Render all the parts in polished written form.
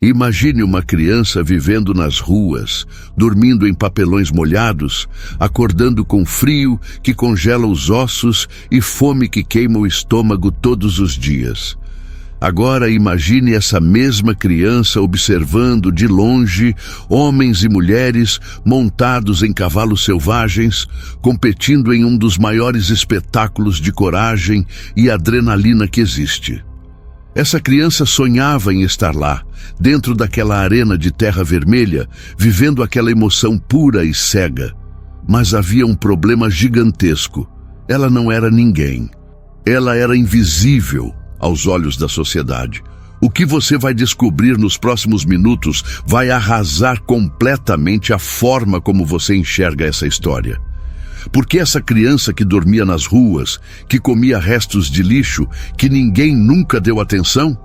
Imagine uma criança vivendo nas ruas, dormindo em papelões molhados, acordando com frio que congela os ossos e fome que queima o estômago todos os dias. Agora imagine essa mesma criança observando de longe homens e mulheres montados em cavalos selvagens, competindo em um dos maiores espetáculos de coragem e adrenalina que existe. Essa criança sonhava em estar lá, dentro daquela arena de terra vermelha, vivendo aquela emoção pura e cega. Mas havia um problema gigantesco. Ela não era ninguém. Ela era invisível aos olhos da sociedade. O que você vai descobrir nos próximos minutos vai arrasar completamente a forma como você enxerga essa história. Porque essa criança que dormia nas ruas, que comia restos de lixo, que ninguém nunca deu atenção,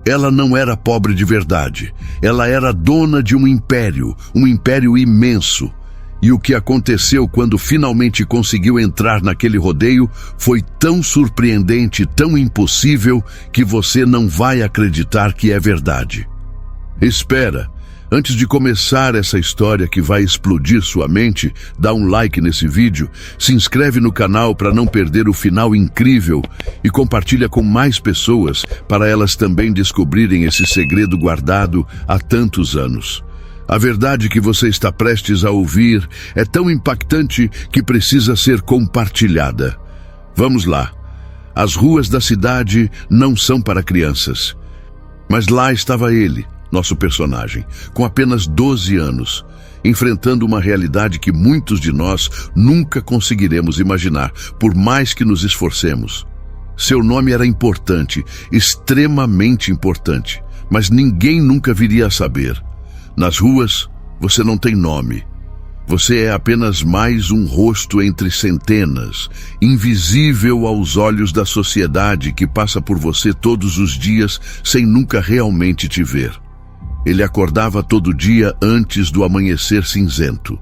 ela não era pobre de verdade. Ela era dona de um império imenso. E o que aconteceu quando finalmente conseguiu entrar naquele rodeio foi tão surpreendente, tão impossível, que você não vai acreditar que é verdade. Espera! Antes de começar essa história que vai explodir sua mente, dá um like nesse vídeo, se inscreve no canal para não perder o final incrível e compartilha com mais pessoas para elas também descobrirem esse segredo guardado há tantos anos. A verdade que você está prestes a ouvir é tão impactante que precisa ser compartilhada. Vamos lá. As ruas da cidade não são para crianças. Mas lá estava ele, nosso personagem, com apenas 12 anos, enfrentando uma realidade que muitos de nós nunca conseguiremos imaginar, por mais que nos esforcemos. Seu nome era importante, extremamente importante, mas ninguém nunca viria a saber. Nas ruas, você não tem nome. Você é apenas mais um rosto entre centenas, invisível aos olhos da sociedade que passa por você todos os dias sem nunca realmente te ver. Ele acordava todo dia antes do amanhecer cinzento.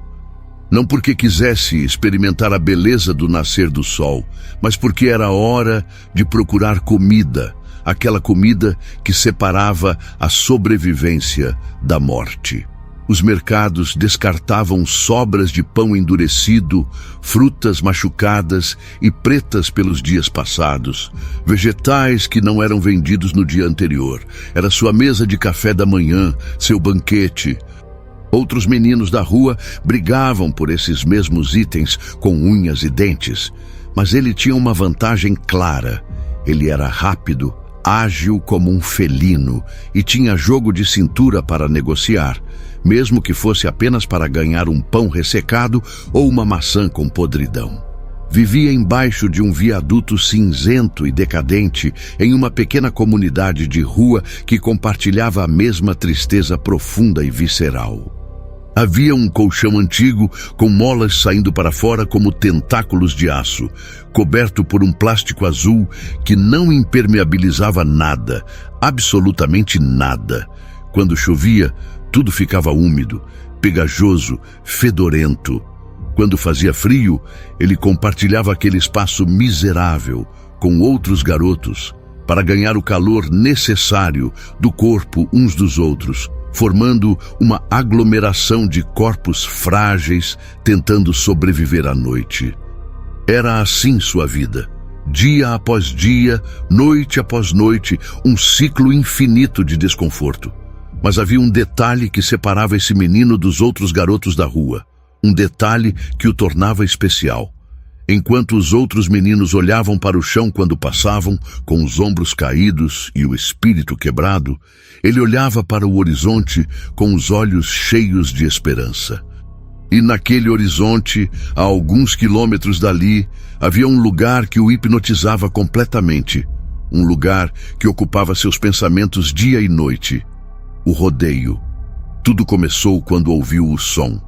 Não porque quisesse experimentar a beleza do nascer do sol, mas porque era hora de procurar comida, aquela comida que separava a sobrevivência da morte. Os mercados descartavam sobras de pão endurecido, frutas machucadas e pretas pelos dias passados, vegetais que não eram vendidos no dia anterior. Era sua mesa de café da manhã, seu banquete. Outros meninos da rua brigavam por esses mesmos itens com unhas e dentes, mas ele tinha uma vantagem clara. Ele era rápido, ágil como um felino e tinha jogo de cintura para negociar, mesmo que fosse apenas para ganhar um pão ressecado ou uma maçã com podridão. Vivia embaixo de um viaduto cinzento e decadente em uma pequena comunidade de rua que compartilhava a mesma tristeza profunda e visceral. Havia um colchão antigo com molas saindo para fora como tentáculos de aço, coberto por um plástico azul que não impermeabilizava nada, absolutamente nada. Quando chovia, tudo ficava úmido, pegajoso, fedorento. Quando fazia frio, ele compartilhava aquele espaço miserável com outros garotos para ganhar o calor necessário do corpo uns dos outros, formando uma aglomeração de corpos frágeis tentando sobreviver à noite. Era assim sua vida. Dia após dia, noite após noite, um ciclo infinito de desconforto. Mas havia um detalhe que separava esse menino dos outros garotos da rua. Um detalhe que o tornava especial. Enquanto os outros meninos olhavam para o chão quando passavam, com os ombros caídos e o espírito quebrado, ele olhava para o horizonte com os olhos cheios de esperança. E naquele horizonte, a alguns quilômetros dali, havia um lugar que o hipnotizava completamente. Um lugar que ocupava seus pensamentos dia e noite. O rodeio. Tudo começou quando ouviu o som.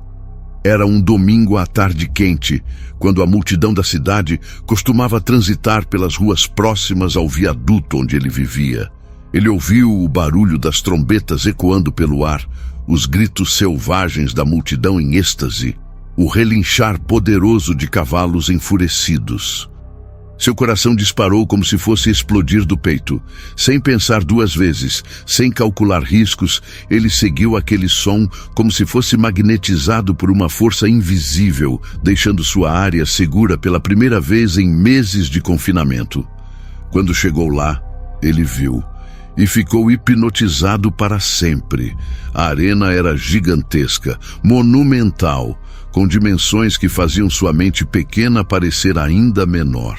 Era um domingo à tarde quente, quando a multidão da cidade costumava transitar pelas ruas próximas ao viaduto onde ele vivia. Ele ouviu o barulho das trombetas ecoando pelo ar, os gritos selvagens da multidão em êxtase, o relinchar poderoso de cavalos enfurecidos. Seu coração disparou como se fosse explodir do peito. Sem pensar duas vezes, sem calcular riscos, ele seguiu aquele som como se fosse magnetizado por uma força invisível, deixando sua área segura pela primeira vez em meses de confinamento. Quando chegou lá, ele viu e ficou hipnotizado para sempre. A arena era gigantesca, monumental, com dimensões que faziam sua mente pequena parecer ainda menor.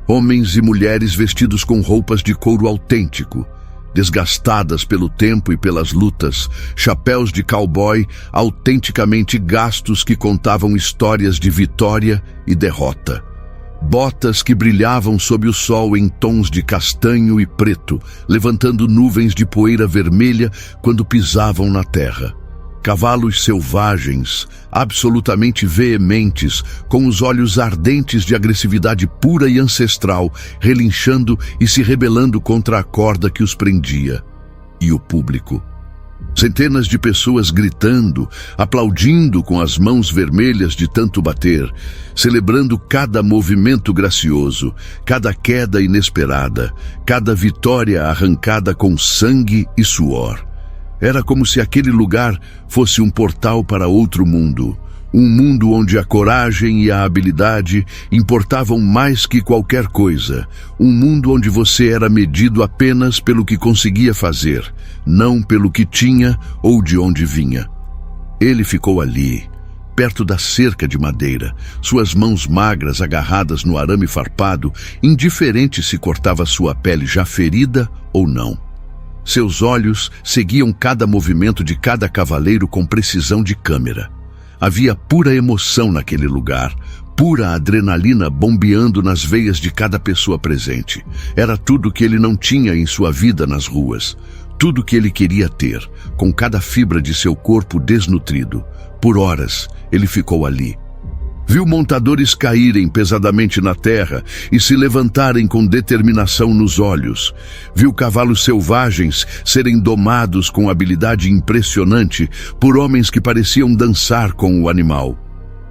Homens e mulheres vestidos com roupas de couro autêntico, desgastadas pelo tempo e pelas lutas, chapéus de cowboy autenticamente gastos que contavam histórias de vitória e derrota. Botas que brilhavam sob o sol em tons de castanho e preto, levantando nuvens de poeira vermelha quando pisavam na terra. Cavalos selvagens, absolutamente veementes, com os olhos ardentes de agressividade pura e ancestral, relinchando e se rebelando contra a corda que os prendia. E o público. Centenas de pessoas gritando, aplaudindo com as mãos vermelhas de tanto bater, celebrando cada movimento gracioso, cada queda inesperada, cada vitória arrancada com sangue e suor. Era como se aquele lugar fosse um portal para outro mundo. Um mundo onde a coragem e a habilidade importavam mais que qualquer coisa. Um mundo onde você era medido apenas pelo que conseguia fazer, não pelo que tinha ou de onde vinha. Ele ficou ali, perto da cerca de madeira, suas mãos magras agarradas no arame farpado, indiferente se cortava sua pele já ferida ou não. Seus olhos seguiam cada movimento de cada cavaleiro com precisão de câmera. Havia pura emoção naquele lugar, pura adrenalina bombeando nas veias de cada pessoa presente. Era tudo que ele não tinha em sua vida nas ruas. Tudo que ele queria ter, com cada fibra de seu corpo desnutrido. Por horas, ele ficou ali. Viu montadores caírem pesadamente na terra e se levantarem com determinação nos olhos. Viu cavalos selvagens serem domados com habilidade impressionante por homens que pareciam dançar com o animal.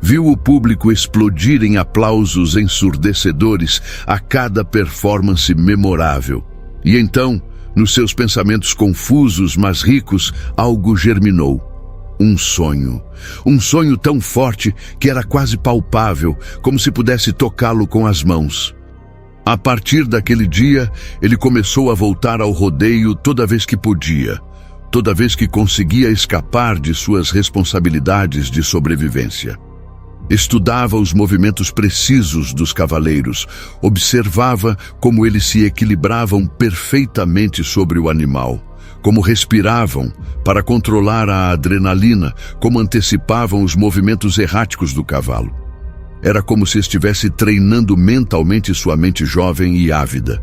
Viu o público explodir em aplausos ensurdecedores a cada performance memorável. E então, nos seus pensamentos confusos mas ricos, algo germinou. Um sonho tão forte que era quase palpável, como se pudesse tocá-lo com as mãos. A partir daquele dia, ele começou a voltar ao rodeio toda vez que podia, toda vez que conseguia escapar de suas responsabilidades de sobrevivência. Estudava os movimentos precisos dos cavaleiros, observava como eles se equilibravam perfeitamente sobre o animal, como respiravam para controlar a adrenalina, como antecipavam os movimentos erráticos do cavalo. Era como se estivesse treinando mentalmente sua mente jovem e ávida.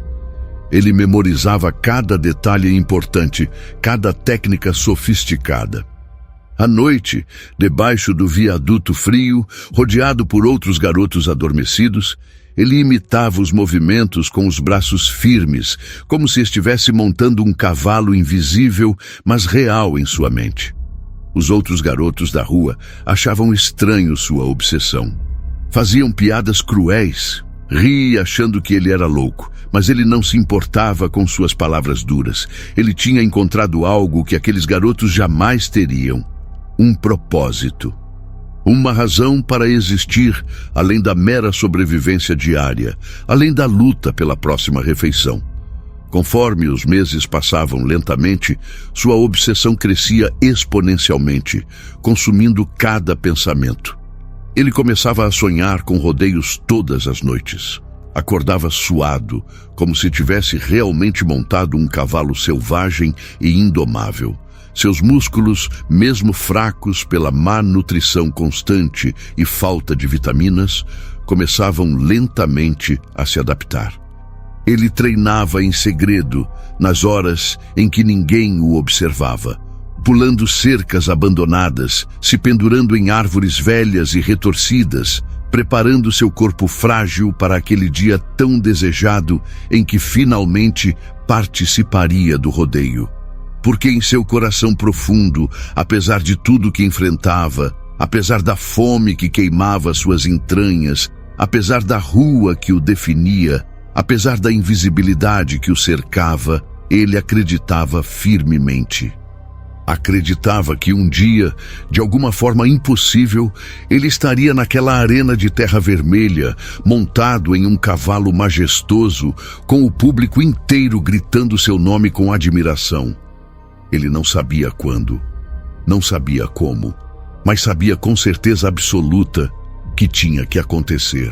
Ele memorizava cada detalhe importante, cada técnica sofisticada. À noite, debaixo do viaduto frio, rodeado por outros garotos adormecidos, ele imitava os movimentos com os braços firmes, como se estivesse montando um cavalo invisível, mas real em sua mente. Os outros garotos da rua achavam estranho sua obsessão. Faziam piadas cruéis, ria achando que ele era louco, mas ele não se importava com suas palavras duras. Ele tinha encontrado algo que aqueles garotos jamais teriam: um propósito. Uma razão para existir, além da mera sobrevivência diária, além da luta pela próxima refeição. Conforme os meses passavam lentamente, sua obsessão crescia exponencialmente, consumindo cada pensamento. Ele começava a sonhar com rodeios todas as noites. Acordava suado, como se tivesse realmente montado um cavalo selvagem e indomável. Seus músculos, mesmo fracos pela má nutrição constante e falta de vitaminas, começavam lentamente a se adaptar. Ele treinava em segredo, nas horas em que ninguém o observava, pulando cercas abandonadas, se pendurando em árvores velhas e retorcidas, preparando seu corpo frágil para aquele dia tão desejado em que finalmente participaria do rodeio. Porque em seu coração profundo, apesar de tudo que enfrentava, apesar da fome que queimava suas entranhas, Apesar da rua que o definia, apesar da invisibilidade que o cercava, ele acreditava firmemente. Acreditava que um dia, de alguma forma impossível, ele estaria naquela arena de terra vermelha, montado em um cavalo majestoso, com o público inteiro gritando seu nome com admiração. Ele não sabia quando, não sabia como, mas sabia com certeza absoluta que tinha que acontecer.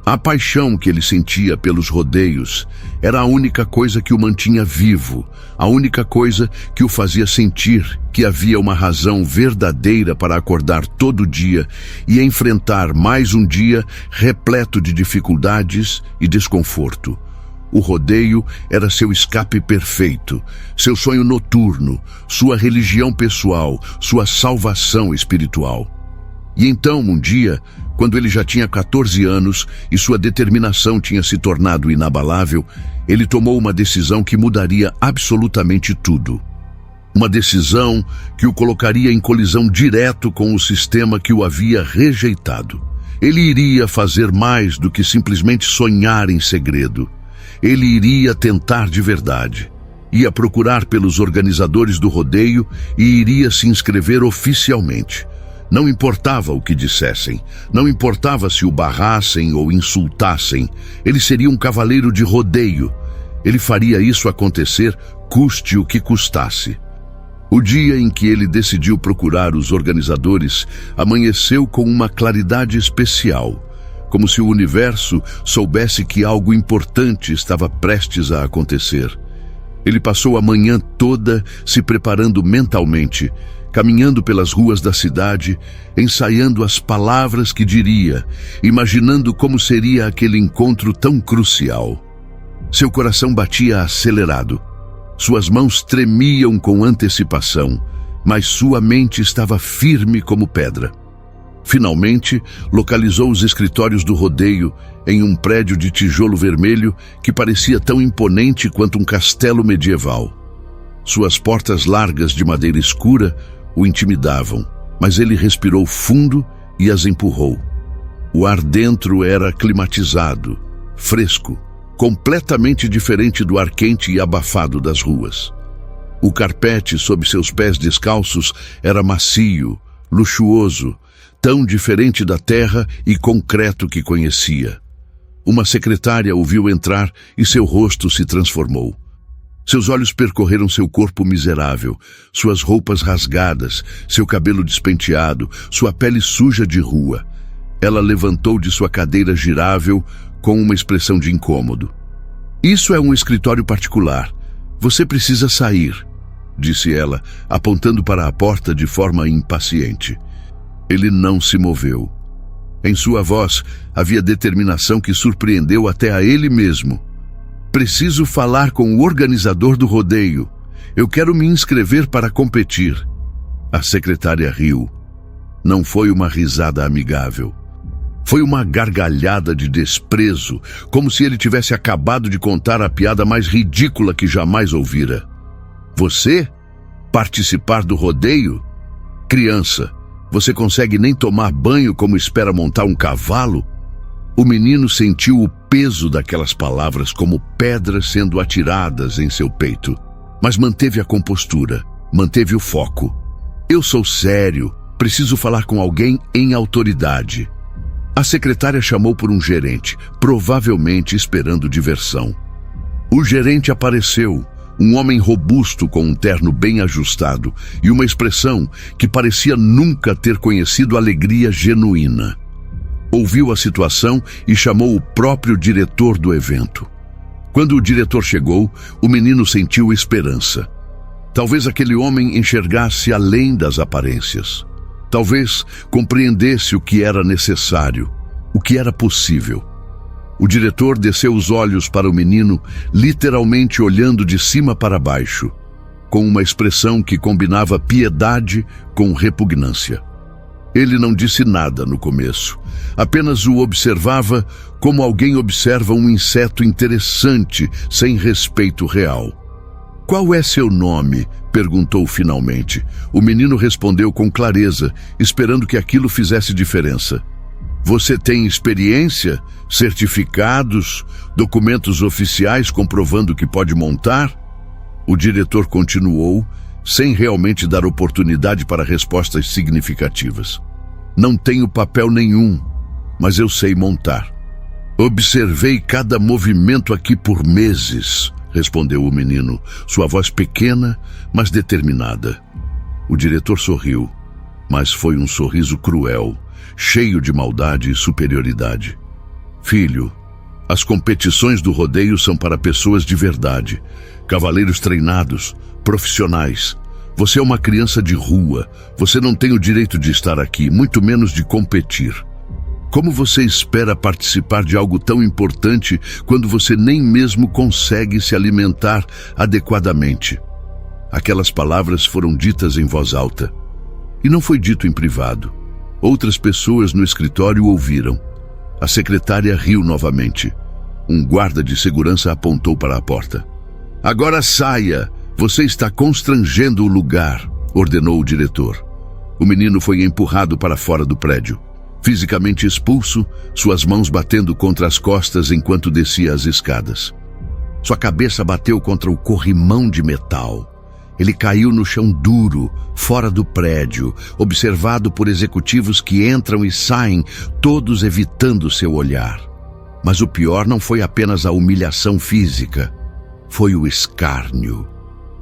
A paixão que ele sentia pelos rodeios era a única coisa que o mantinha vivo, a única coisa que o fazia sentir que havia uma razão verdadeira para acordar todo dia e enfrentar mais um dia repleto de dificuldades e desconforto. O rodeio era seu escape perfeito, seu sonho noturno, sua religião pessoal, sua salvação espiritual. E então, um dia, quando ele já tinha 14 anos e sua determinação tinha se tornado inabalável, ele tomou uma decisão que mudaria absolutamente tudo. Uma decisão que o colocaria em colisão direto com o sistema que o havia rejeitado. Ele iria fazer mais do que simplesmente sonhar em segredo. Ele iria tentar de verdade. Ia procurar pelos organizadores do rodeio e iria se inscrever oficialmente. Não importava o que dissessem, não importava se o barrassem ou insultassem, ele seria um cavaleiro de rodeio. Ele faria isso acontecer, custe o que custasse. O dia em que ele decidiu procurar os organizadores amanheceu com uma claridade especial, como se o universo soubesse que algo importante estava prestes a acontecer. Ele passou a manhã toda se preparando mentalmente, caminhando pelas ruas da cidade, ensaiando as palavras que diria, imaginando como seria aquele encontro tão crucial. Seu coração batia acelerado. Suas mãos tremiam com antecipação, mas sua mente estava firme como pedra. Finalmente, localizou os escritórios do rodeio em um prédio de tijolo vermelho que parecia tão imponente quanto um castelo medieval. Suas portas largas de madeira escura o intimidavam, mas ele respirou fundo e as empurrou. O ar dentro era climatizado, fresco, completamente diferente do ar quente e abafado das ruas. O carpete sob seus pés descalços era macio, luxuoso, tão diferente da terra e concreto que conhecia. Uma secretária o viu entrar e seu rosto se transformou. Seus olhos percorreram seu corpo miserável, suas roupas rasgadas, seu cabelo despenteado, sua pele suja de rua. Ela levantou de sua cadeira girável com uma expressão de incômodo. "Isso é um escritório particular. Você precisa sair", disse ela, apontando para a porta de forma impaciente. Ele não se moveu. Em sua voz havia determinação que surpreendeu até a ele mesmo. "Preciso falar com o organizador do rodeio. Eu quero me inscrever para competir." A secretária riu. Não foi uma risada amigável. Foi uma gargalhada de desprezo, como se ele tivesse acabado de contar a piada mais ridícula que jamais ouvira. "Você? Participar do rodeio? Criança, você consegue nem tomar banho como espera montar um cavalo?" O menino sentiu o peso daquelas palavras como pedras sendo atiradas em seu peito, mas manteve a compostura, manteve o foco. "Eu sou sério, preciso falar com alguém em autoridade." A secretária chamou por um gerente, provavelmente esperando diversão. O gerente apareceu, um homem robusto com um terno bem ajustado e uma expressão que parecia nunca ter conhecido alegria genuína. Ouviu a situação e chamou o próprio diretor do evento. Quando o diretor chegou, o menino sentiu esperança. Talvez aquele homem enxergasse além das aparências. Talvez compreendesse o que era necessário, o que era possível. O diretor desceu os olhos para o menino, literalmente olhando de cima para baixo, com uma expressão que combinava piedade com repugnância. Ele não disse nada no começo, apenas o observava como alguém observa um inseto interessante, sem respeito real. "Qual é seu nome?" perguntou finalmente. O menino respondeu com clareza, esperando que aquilo fizesse diferença. Você tem experiência, certificados, documentos oficiais comprovando que pode montar? O diretor continuou, sem realmente dar oportunidade para respostas significativas. Não tenho papel nenhum, mas eu sei montar. Observei cada movimento aqui por meses, respondeu o menino, sua voz pequena, mas determinada. O diretor sorriu, mas foi um sorriso cruel, cheio de maldade e superioridade. Filho, as competições do rodeio são para pessoas de verdade, cavaleiros treinados, profissionais. Você é uma criança de rua, você não tem o direito de estar aqui, muito menos de competir. Como você espera participar de algo tão importante quando você nem mesmo consegue se alimentar adequadamente? Aquelas palavras foram ditas em voz alta. E não foi dito em privado. Outras pessoas no escritório ouviram. A secretária riu novamente. Um guarda de segurança apontou para a porta. Agora saia! Você está constrangendo o lugar, ordenou o diretor. O menino foi empurrado para fora do prédio. Fisicamente expulso, suas mãos batendo contra as costas enquanto descia as escadas. Sua cabeça bateu contra o corrimão de metal. Ele caiu no chão duro, fora do prédio, observado por executivos que entram e saem, todos evitando seu olhar. Mas o pior não foi apenas a humilhação física, foi o escárnio.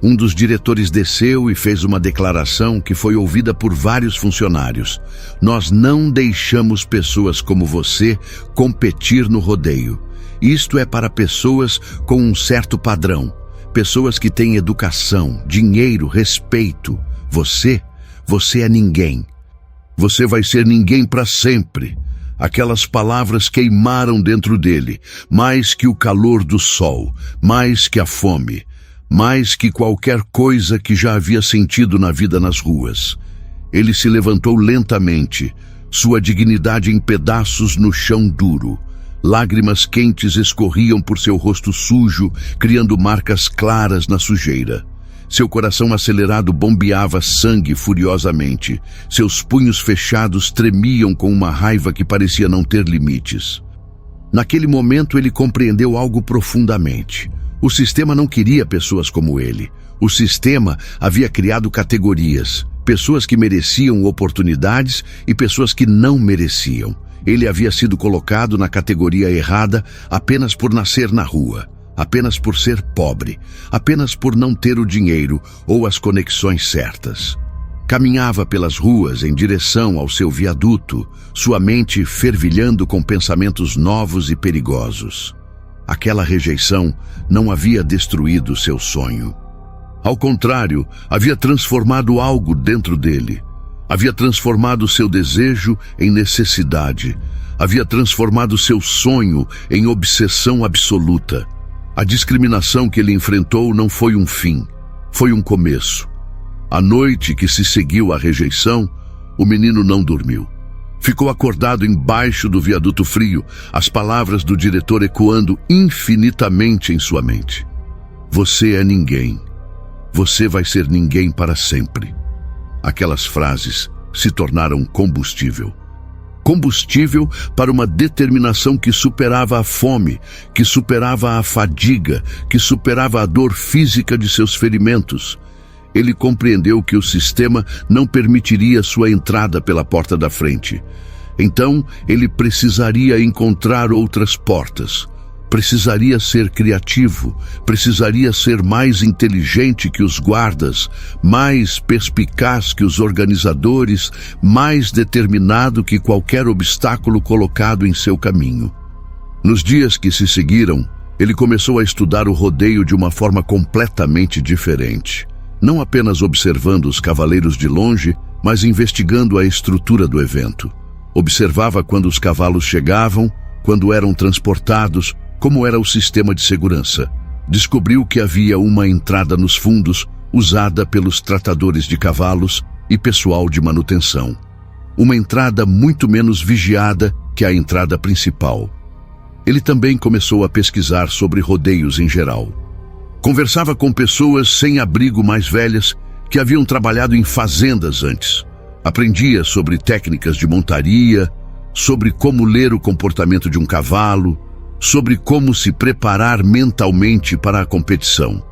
Um dos diretores desceu e fez uma declaração que foi ouvida por vários funcionários. Nós não deixamos pessoas como você competir no rodeio. Isto é para pessoas com um certo padrão. Pessoas que têm educação, dinheiro, respeito. Você é ninguém. Você vai ser ninguém para sempre. Aquelas palavras queimaram dentro dele, mais que o calor do sol, mais que a fome, mais que qualquer coisa que já havia sentido na vida nas ruas. Ele se levantou lentamente, sua dignidade em pedaços no chão duro. Lágrimas quentes escorriam por seu rosto sujo, criando marcas claras na sujeira. Seu coração acelerado bombeava sangue furiosamente. Seus punhos fechados tremiam com uma raiva que parecia não ter limites. Naquele momento ele compreendeu algo profundamente. O sistema não queria pessoas como ele. O sistema havia criado categorias, pessoas que mereciam oportunidades e pessoas que não mereciam. Ele havia sido colocado na categoria errada apenas por nascer na rua, apenas por ser pobre, apenas por não ter o dinheiro ou as conexões certas. Caminhava pelas ruas em direção ao seu viaduto, sua mente fervilhando com pensamentos novos e perigosos. Aquela rejeição não havia destruído seu sonho. Ao contrário, havia transformado algo dentro dele. Havia transformado seu desejo em necessidade. Havia transformado seu sonho em obsessão absoluta. A discriminação que ele enfrentou não foi um fim, foi um começo. À noite que se seguiu à rejeição, o menino não dormiu. Ficou acordado embaixo do viaduto frio, as palavras do diretor ecoando infinitamente em sua mente. Você é ninguém. Você vai ser ninguém para sempre. Aquelas frases se tornaram combustível. Combustível para uma determinação que superava a fome, que superava a fadiga, que superava a dor física de seus ferimentos. Ele compreendeu que o sistema não permitiria sua entrada pela porta da frente. Então, ele precisaria encontrar outras portas. Precisaria ser criativo, precisaria ser mais inteligente que os guardas, mais perspicaz que os organizadores, mais determinado que qualquer obstáculo colocado em seu caminho. Nos dias que se seguiram, ele começou a estudar o rodeio de uma forma completamente diferente. Não apenas observando os cavaleiros de longe, mas investigando a estrutura do evento. Observava quando os cavalos chegavam, quando eram transportados, como era o sistema de segurança. Descobriu que havia uma entrada nos fundos usada pelos tratadores de cavalos e pessoal de manutenção. Uma entrada muito menos vigiada que a entrada principal. Ele também começou a pesquisar sobre rodeios em geral. Conversava com pessoas sem abrigo mais velhas que haviam trabalhado em fazendas antes. Aprendia sobre técnicas de montaria, sobre como ler o comportamento de um cavalo, sobre como se preparar mentalmente para a competição.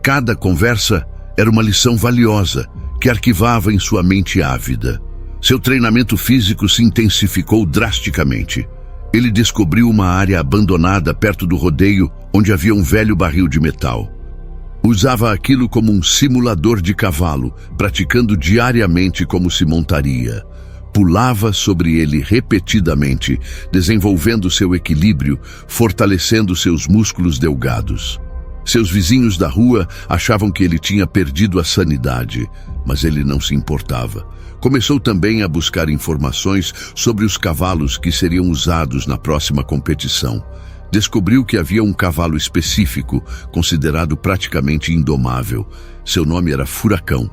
Cada conversa era uma lição valiosa que arquivava em sua mente ávida. Seu treinamento físico se intensificou drasticamente. Ele descobriu uma área abandonada perto do rodeio onde havia um velho barril de metal. Usava aquilo como um simulador de cavalo, praticando diariamente como se montaria. Pulava sobre ele repetidamente, desenvolvendo seu equilíbrio, fortalecendo seus músculos delgados. Seus vizinhos da rua achavam que ele tinha perdido a sanidade, mas ele não se importava. Começou também a buscar informações sobre os cavalos que seriam usados na próxima competição. Descobriu que havia um cavalo específico, considerado praticamente indomável. Seu nome era Furacão.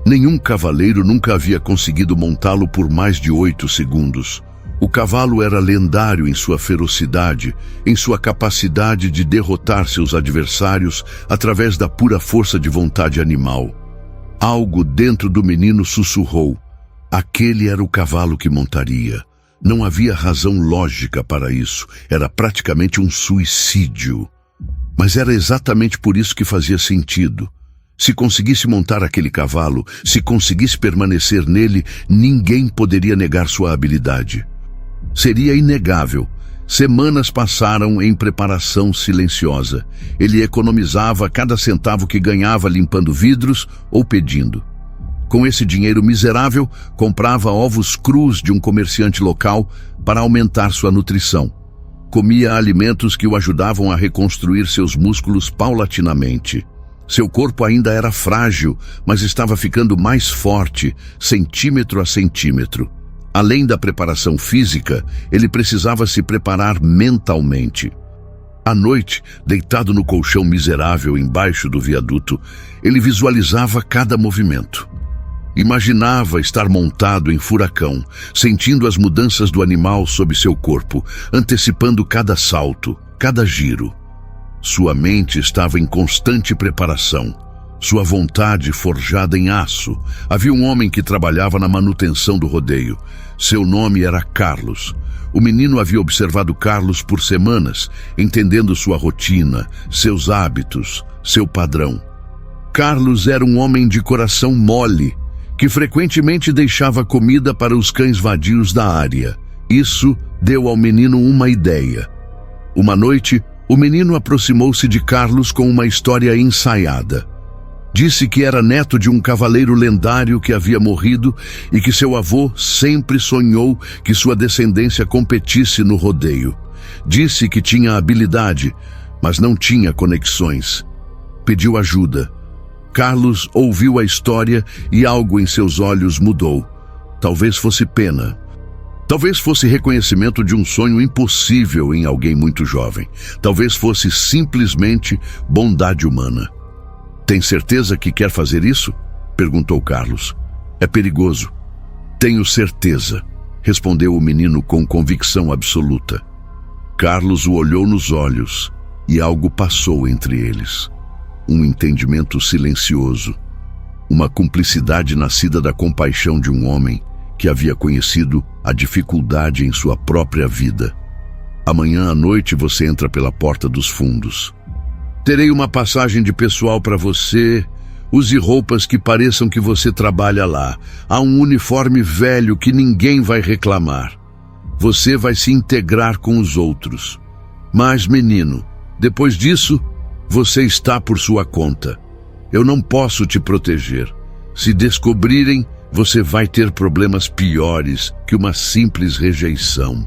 Nenhum cavaleiro nunca havia conseguido montá-lo por mais de 8 segundos. O cavalo era lendário em sua ferocidade, em sua capacidade de derrotar seus adversários através da pura força de vontade animal. Algo dentro do menino sussurrou. Aquele era o cavalo que montaria. Não havia razão lógica para isso. Era praticamente um suicídio. Mas era exatamente por isso que fazia sentido. Se conseguisse montar aquele cavalo, se conseguisse permanecer nele, ninguém poderia negar sua habilidade. Seria inegável. Semanas passaram em preparação silenciosa. Ele economizava cada centavo que ganhava limpando vidros ou pedindo. Com esse dinheiro miserável, comprava ovos crus de um comerciante local para aumentar sua nutrição. Comia alimentos que o ajudavam a reconstruir seus músculos paulatinamente. Seu corpo ainda era frágil, mas estava ficando mais forte, centímetro a centímetro. Além da preparação física, ele precisava se preparar mentalmente. À noite, deitado no colchão miserável embaixo do viaduto, ele visualizava cada movimento. Imaginava estar montado em Furacão, sentindo as mudanças do animal sob seu corpo, antecipando cada salto, cada giro. Sua mente estava em constante preparação, sua vontade forjada em aço. Havia um homem que trabalhava na manutenção do rodeio. Seu nome era Carlos. O menino havia observado Carlos por semanas, entendendo sua rotina, seus hábitos, seu padrão. Carlos era um homem de coração mole, que frequentemente deixava comida para os cães vadios da área. Isso deu ao menino uma ideia. Uma noite, o menino aproximou-se de Carlos com uma história ensaiada. Disse que era neto de um cavaleiro lendário que havia morrido e que seu avô sempre sonhou que sua descendência competisse no rodeio. Disse que tinha habilidade, mas não tinha conexões. Pediu ajuda. Carlos ouviu a história e algo em seus olhos mudou. Talvez fosse pena. Talvez fosse reconhecimento de um sonho impossível em alguém muito jovem. Talvez fosse simplesmente bondade humana. "Tem certeza que quer fazer isso?" perguntou Carlos. "É perigoso." "Tenho certeza", respondeu o menino com convicção absoluta. Carlos o olhou nos olhos e algo passou entre eles. Um entendimento silencioso, uma cumplicidade nascida da compaixão de um homem que havia conhecido a dificuldade em sua própria vida. "Amanhã à noite você entra pela porta dos fundos. Terei uma passagem de pessoal para você. Use roupas que pareçam que você trabalha lá. Há um uniforme velho que ninguém vai reclamar. Você vai se integrar com os outros. Mas, menino, depois disso, você está por sua conta. Eu não posso te proteger. Se descobrirem, você vai ter problemas piores que uma simples rejeição."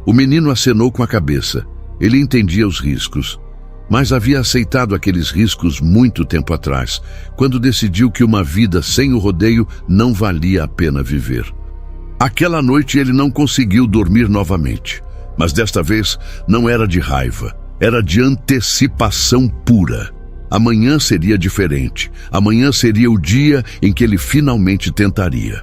O menino acenou com a cabeça. Ele entendia os riscos, mas havia aceitado aqueles riscos muito tempo atrás, quando decidiu que uma vida sem o rodeio não valia a pena viver. Aquela noite ele não conseguiu dormir novamente, mas desta vez não era de raiva, era de antecipação pura. Amanhã seria diferente. Amanhã seria o dia em que ele finalmente tentaria.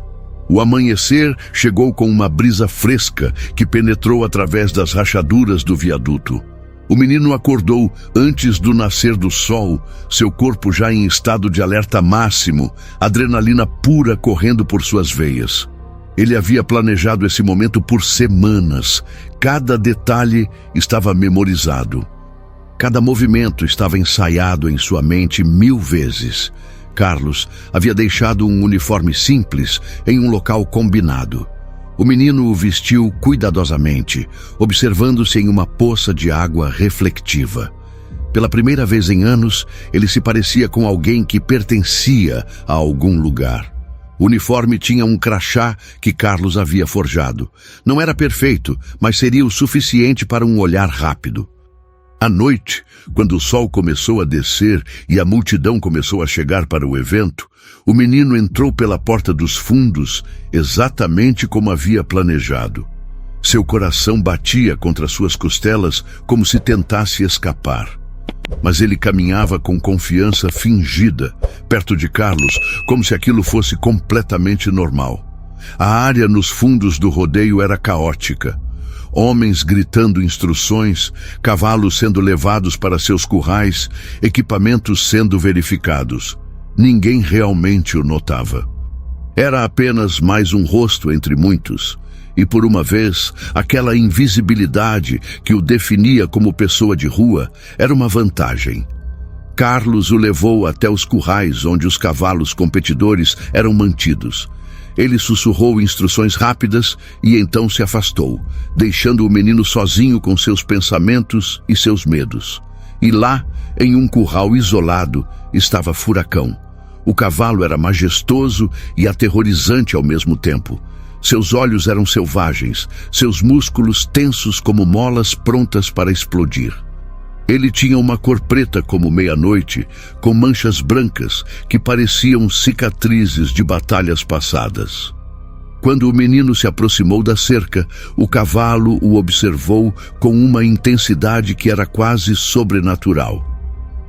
O amanhecer chegou com uma brisa fresca que penetrou através das rachaduras do viaduto. O menino acordou antes do nascer do sol, seu corpo já em estado de alerta máximo, adrenalina pura correndo por suas veias. Ele havia planejado esse momento por semanas. Cada detalhe estava memorizado. Cada movimento estava ensaiado em sua mente 1000 vezes. Carlos havia deixado um uniforme simples em um local combinado. O menino o vestiu cuidadosamente, observando-se em uma poça de água reflectiva. Pela primeira vez em anos, ele se parecia com alguém que pertencia a algum lugar. O uniforme tinha um crachá que Carlos havia forjado. Não era perfeito, mas seria o suficiente para um olhar rápido. À noite, quando o sol começou a descer e a multidão começou a chegar para o evento, o menino entrou pela porta dos fundos exatamente como havia planejado. Seu coração batia contra suas costelas como se tentasse escapar. Mas ele caminhava com confiança fingida, perto de Carlos, como se aquilo fosse completamente normal. A área nos fundos do rodeio era caótica. Homens gritando instruções, cavalos sendo levados para seus currais, equipamentos sendo verificados. Ninguém realmente o notava. Era apenas mais um rosto entre muitos. E por uma vez, aquela invisibilidade que o definia como pessoa de rua era uma vantagem. Carlos o levou até os currais onde os cavalos competidores eram mantidos. Ele sussurrou instruções rápidas e então se afastou, deixando o menino sozinho com seus pensamentos e seus medos. E lá, em um curral isolado, estava Furacão. O cavalo era majestoso e aterrorizante ao mesmo tempo. Seus olhos eram selvagens, seus músculos tensos como molas prontas para explodir. Ele tinha uma cor preta como meia-noite, com manchas brancas que pareciam cicatrizes de batalhas passadas. Quando o menino se aproximou da cerca, o cavalo o observou com uma intensidade que era quase sobrenatural.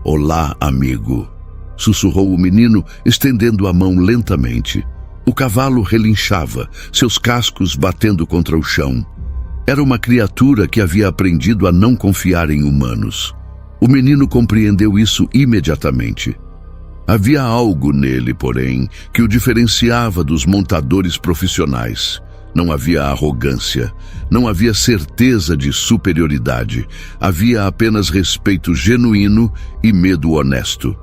"Olá, amigo", sussurrou o menino, estendendo a mão lentamente. O cavalo relinchava, seus cascos batendo contra o chão. Era uma criatura que havia aprendido a não confiar em humanos. O menino compreendeu isso imediatamente. Havia algo nele, porém, que o diferenciava dos montadores profissionais. Não havia arrogância, não havia certeza de superioridade, havia apenas respeito genuíno e medo honesto.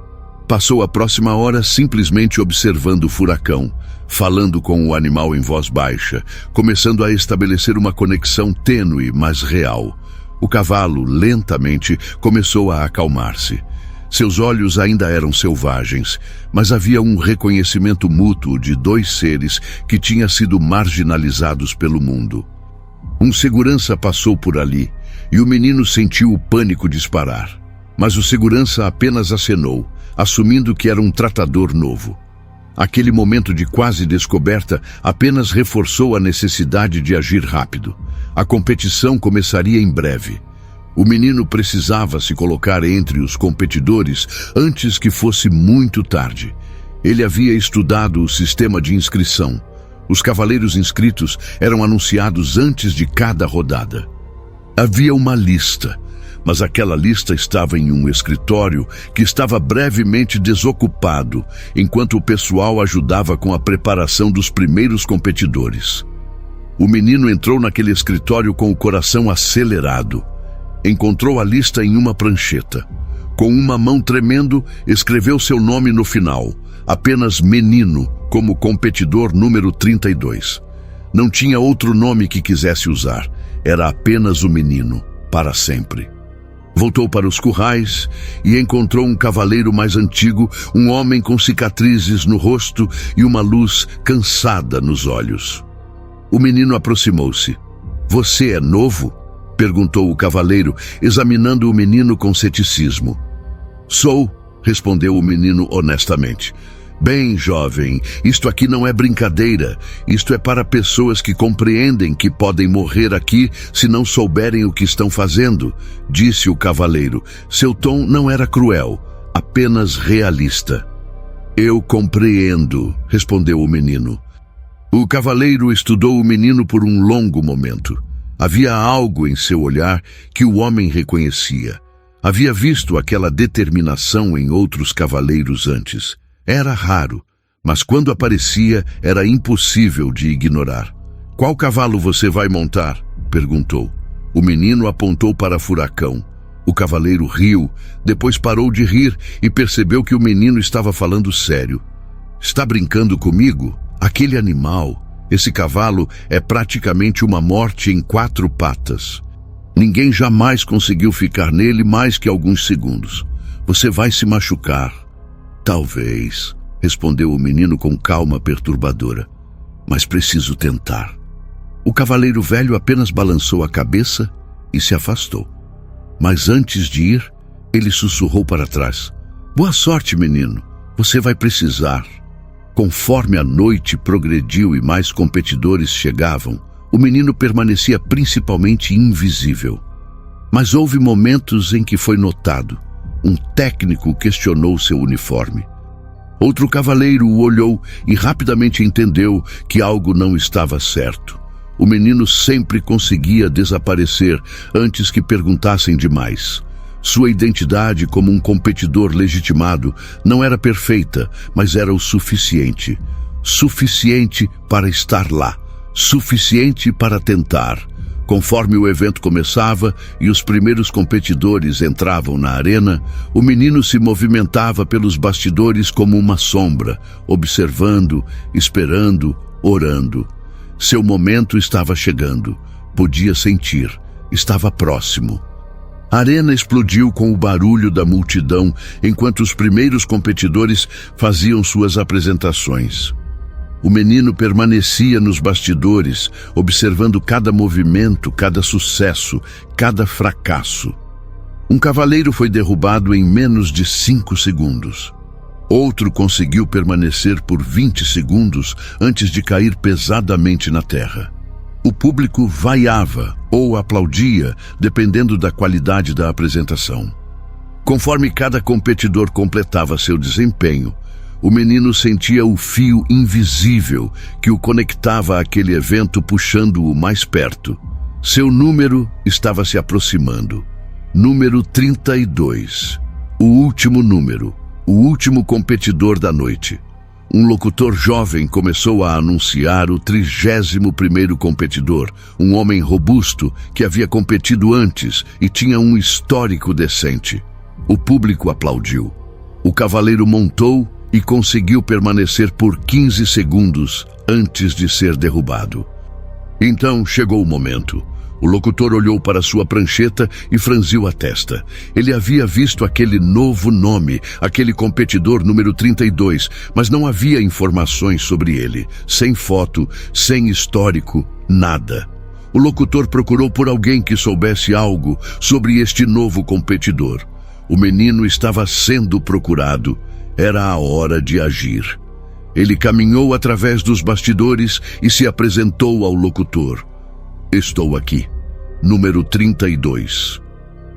Passou a próxima hora simplesmente observando o Furacão, falando com o animal em voz baixa, começando a estabelecer uma conexão tênue, mas real. O cavalo, lentamente, começou a acalmar-se. Seus olhos ainda eram selvagens, mas havia um reconhecimento mútuo de dois seres que tinham sido marginalizados pelo mundo. Um segurança passou por ali, e o menino sentiu o pânico disparar. Mas o segurança apenas acenou, assumindo que era um tratador novo. Aquele momento de quase descoberta apenas reforçou a necessidade de agir rápido. A competição começaria em breve. O menino precisava se colocar entre os competidores antes que fosse muito tarde. Ele havia estudado o sistema de inscrição. Os cavaleiros inscritos eram anunciados antes de cada rodada. Havia uma lista, mas aquela lista estava em um escritório que estava brevemente desocupado, enquanto o pessoal ajudava com a preparação dos primeiros competidores. O menino entrou naquele escritório com o coração acelerado. Encontrou a lista em uma prancheta. Com uma mão tremendo, escreveu seu nome no final, apenas Menino, como competidor número 32. Não tinha outro nome que quisesse usar, era apenas o menino, para sempre. Voltou para os currais e encontrou um cavaleiro mais antigo, um homem com cicatrizes no rosto e uma luz cansada nos olhos. O menino aproximou-se. "Você é novo?" perguntou o cavaleiro, examinando o menino com ceticismo. "Sou", respondeu o menino honestamente. "Bem, jovem, isto aqui não é brincadeira. Isto é para pessoas que compreendem que podem morrer aqui se não souberem o que estão fazendo", disse o cavaleiro. Seu tom não era cruel, apenas realista. "Eu compreendo", respondeu o menino. O cavaleiro estudou o menino por um longo momento. Havia algo em seu olhar que o homem reconhecia. Havia visto aquela determinação em outros cavaleiros antes. Era raro, mas quando aparecia era impossível de ignorar. "Qual cavalo você vai montar?" perguntou. O menino apontou para Furacão. O cavaleiro riu, depois parou de rir e percebeu que o menino estava falando sério. "Está brincando comigo? Aquele animal, esse cavalo, é praticamente uma morte em 4 patas. Ninguém jamais conseguiu ficar nele mais que alguns segundos. Você vai se machucar." "Talvez", respondeu o menino com calma perturbadora. "Mas preciso tentar." O cavaleiro velho apenas balançou a cabeça e se afastou. Mas antes de ir, ele sussurrou para trás: "Boa sorte, menino. Você vai precisar." Conforme a noite progrediu e mais competidores chegavam, o menino permanecia principalmente invisível. Mas houve momentos em que foi notado. Um técnico questionou seu uniforme. Outro cavaleiro o olhou e rapidamente entendeu que algo não estava certo. O menino sempre conseguia desaparecer antes que perguntassem demais. Sua identidade como um competidor legitimado não era perfeita, mas era o suficiente. Suficiente para estar lá. Suficiente para tentar. Conforme o evento começava e os primeiros competidores entravam na arena, o menino se movimentava pelos bastidores como uma sombra, observando, esperando, orando. Seu momento estava chegando. Podia sentir. Estava próximo. A arena explodiu com o barulho da multidão enquanto os primeiros competidores faziam suas apresentações. O menino permanecia nos bastidores, observando cada movimento, cada sucesso, cada fracasso. Um cavaleiro foi derrubado em menos de 5 segundos. Outro conseguiu permanecer por 20 segundos antes de cair pesadamente na terra. O público vaiava ou aplaudia, dependendo da qualidade da apresentação. Conforme cada competidor completava seu desempenho, o menino sentia o fio invisível que o conectava àquele evento, puxando-o mais perto. Seu número estava se aproximando. Número 32. O último número. O último competidor da noite. Um locutor jovem começou a anunciar o 31º competidor, um homem robusto que havia competido antes e tinha um histórico decente. O público aplaudiu. O cavaleiro montou e conseguiu permanecer por 15 segundos antes de ser derrubado. Então chegou o momento. O locutor olhou para sua prancheta e franziu a testa. Ele havia visto aquele novo nome, aquele competidor número 32, mas não havia informações sobre ele. Sem foto, sem histórico, nada. O locutor procurou por alguém que soubesse algo sobre este novo competidor. O menino estava sendo procurado. Era a hora de agir. Ele caminhou através dos bastidores e se apresentou ao locutor. "Estou aqui. Número 32.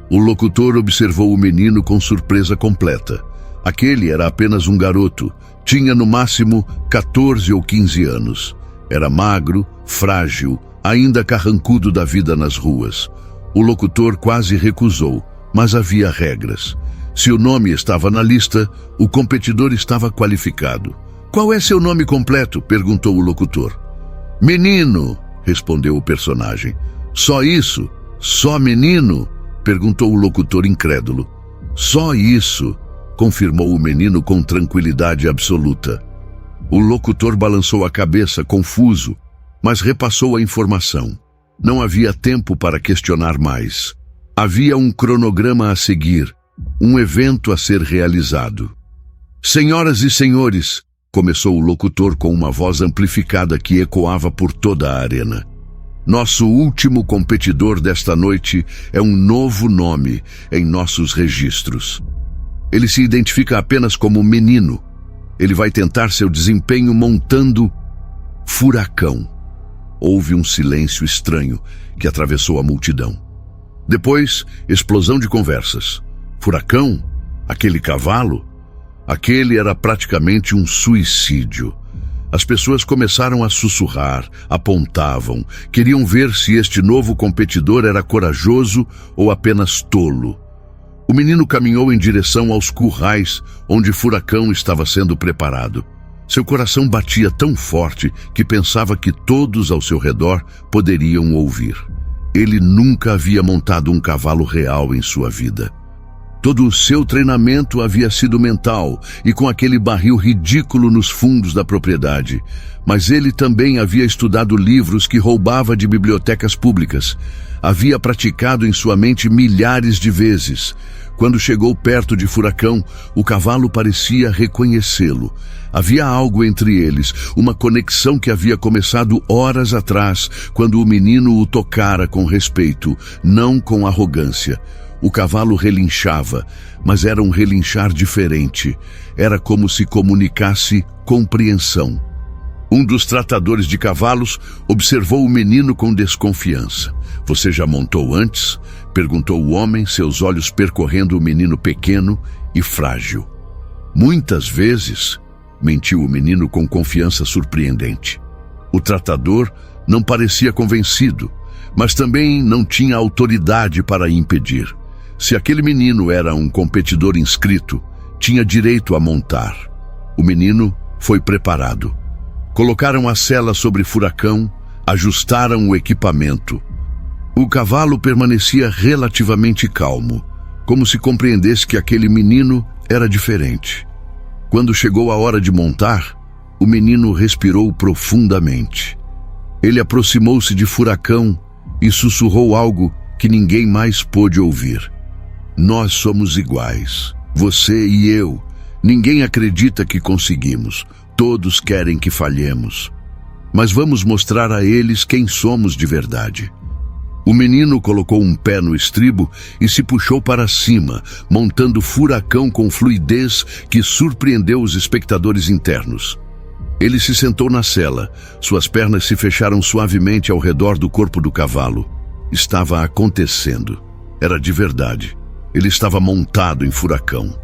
O locutor observou o menino com surpresa completa. Aquele era apenas um garoto. Tinha no máximo 14 ou 15 anos. Era magro, frágil, ainda carrancudo da vida nas ruas. O locutor quase recusou, mas havia regras. Se o nome estava na lista, o competidor estava qualificado. "Qual é seu nome completo?" perguntou o locutor. "Menino", respondeu o personagem. "Só isso? Só menino?" perguntou o locutor incrédulo. "Só isso", confirmou o menino com tranquilidade absoluta. O locutor balançou a cabeça, confuso, mas repassou a informação. Não havia tempo para questionar mais. Havia um cronograma a seguir, um evento a ser realizado. "Senhoras e senhores", começou o locutor com uma voz amplificada que ecoava por toda a arena. "Nosso último competidor desta noite é um novo nome em nossos registros. Ele se identifica apenas como menino. Ele vai tentar seu desempenho montando Furacão." Houve um silêncio estranho que atravessou a multidão. Depois, explosão de conversas. Furacão? Aquele cavalo? Aquele era praticamente um suicídio. As pessoas começaram a sussurrar, apontavam, queriam ver se este novo competidor era corajoso ou apenas tolo. O menino caminhou em direção aos currais onde Furacão estava sendo preparado. Seu coração batia tão forte que pensava que todos ao seu redor poderiam ouvir. Ele nunca havia montado um cavalo real em sua vida. Todo o seu treinamento havia sido mental e com aquele barril ridículo nos fundos da propriedade. Mas ele também havia estudado livros que roubava de bibliotecas públicas. Havia praticado em sua mente milhares de vezes. Quando chegou perto de Furacão, o cavalo parecia reconhecê-lo. Havia algo entre eles, uma conexão que havia começado horas atrás, quando o menino o tocara com respeito, não com arrogância. O cavalo relinchava, mas era um relinchar diferente. Era como se comunicasse compreensão. Um dos tratadores de cavalos observou o menino com desconfiança. "Você já montou antes?" perguntou o homem, seus olhos percorrendo o menino pequeno e frágil. "Muitas vezes", mentiu o menino com confiança surpreendente. O tratador não parecia convencido, mas também não tinha autoridade para impedir. Se aquele menino era um competidor inscrito, tinha direito a montar. O menino foi preparado. Colocaram a sela sobre Furacão, ajustaram o equipamento. O cavalo permanecia relativamente calmo, como se compreendesse que aquele menino era diferente. Quando chegou a hora de montar, o menino respirou profundamente. Ele aproximou-se de Furacão e sussurrou algo que ninguém mais pôde ouvir. "Nós somos iguais, você e eu. Ninguém acredita que conseguimos. Todos querem que falhemos. Mas vamos mostrar a eles quem somos de verdade." O menino colocou um pé no estribo e se puxou para cima, montando Furacão com fluidez que surpreendeu os espectadores internos. Ele se sentou na sela. Suas pernas se fecharam suavemente ao redor do corpo do cavalo. Estava acontecendo. Era de verdade. Ele estava montado em Furacão.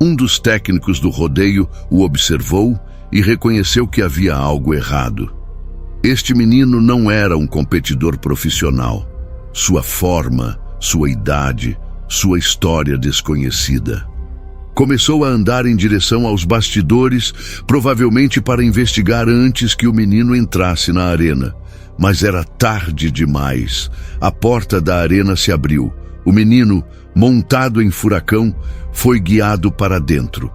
Um dos técnicos do rodeio o observou e reconheceu que havia algo errado. Este menino não era um competidor profissional. Sua forma, sua idade, sua história desconhecida. Começou a andar em direção aos bastidores, provavelmente para investigar antes que o menino entrasse na arena. Mas era tarde demais. A porta da arena se abriu. O menino, montado em Furacão, foi guiado para dentro.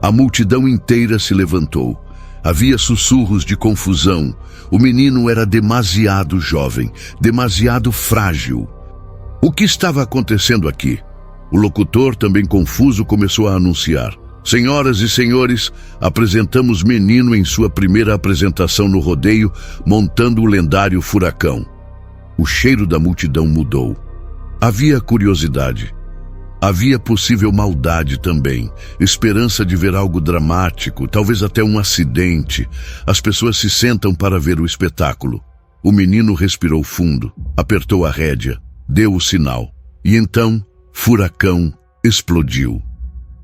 A multidão inteira se levantou. Havia sussurros de confusão. O menino era demasiado jovem, demasiado frágil. O que estava acontecendo aqui? O locutor, também confuso, começou a anunciar: "Senhoras e senhores, apresentamos menino em sua primeira apresentação no rodeio, montando o lendário Furacão." O cheiro da multidão mudou. Havia curiosidade. Havia possível maldade também, esperança de ver algo dramático, talvez até um acidente. As pessoas se sentam para ver o espetáculo. O menino respirou fundo, apertou a rédea, deu o sinal. E então, Furacão explodiu.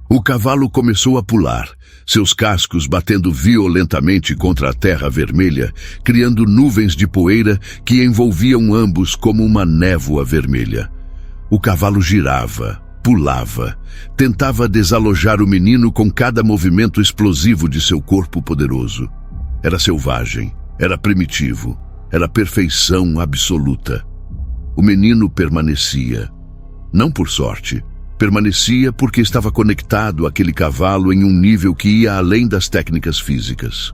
O cavalo começou a pular, seus cascos batendo violentamente contra a terra vermelha, criando nuvens de poeira que envolviam ambos como uma névoa vermelha. O cavalo girava, pulava, tentava desalojar o menino com cada movimento explosivo de seu corpo poderoso. Era selvagem, era primitivo, era perfeição absoluta. O menino permanecia, não por sorte, permanecia porque estava conectado àquele cavalo em um nível que ia além das técnicas físicas.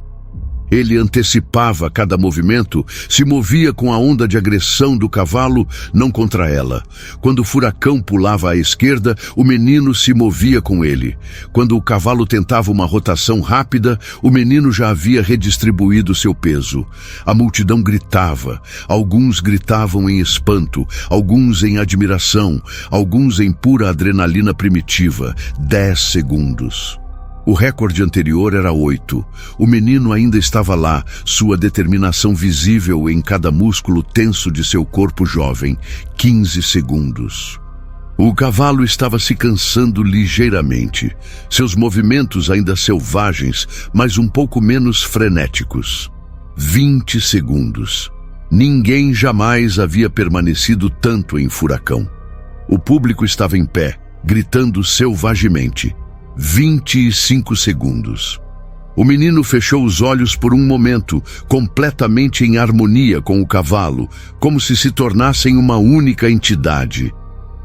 Ele antecipava cada movimento, se movia com a onda de agressão do cavalo, não contra ela. Quando o Furacão pulava à esquerda, o menino se movia com ele. Quando o cavalo tentava uma rotação rápida, o menino já havia redistribuído seu peso. A multidão gritava. Alguns gritavam em espanto, alguns em admiração, alguns em pura adrenalina primitiva. 10 segundos. O recorde anterior era 8. O menino ainda estava lá, sua determinação visível em cada músculo tenso de seu corpo jovem. 15 segundos. O cavalo estava se cansando ligeiramente. Seus movimentos ainda selvagens, mas um pouco menos frenéticos. 20 segundos. Ninguém jamais havia permanecido tanto em Furacão. O público estava em pé, gritando selvagemente. 25 segundos. O menino fechou os olhos por um momento, completamente em harmonia com o cavalo, como se tornassem uma única entidade.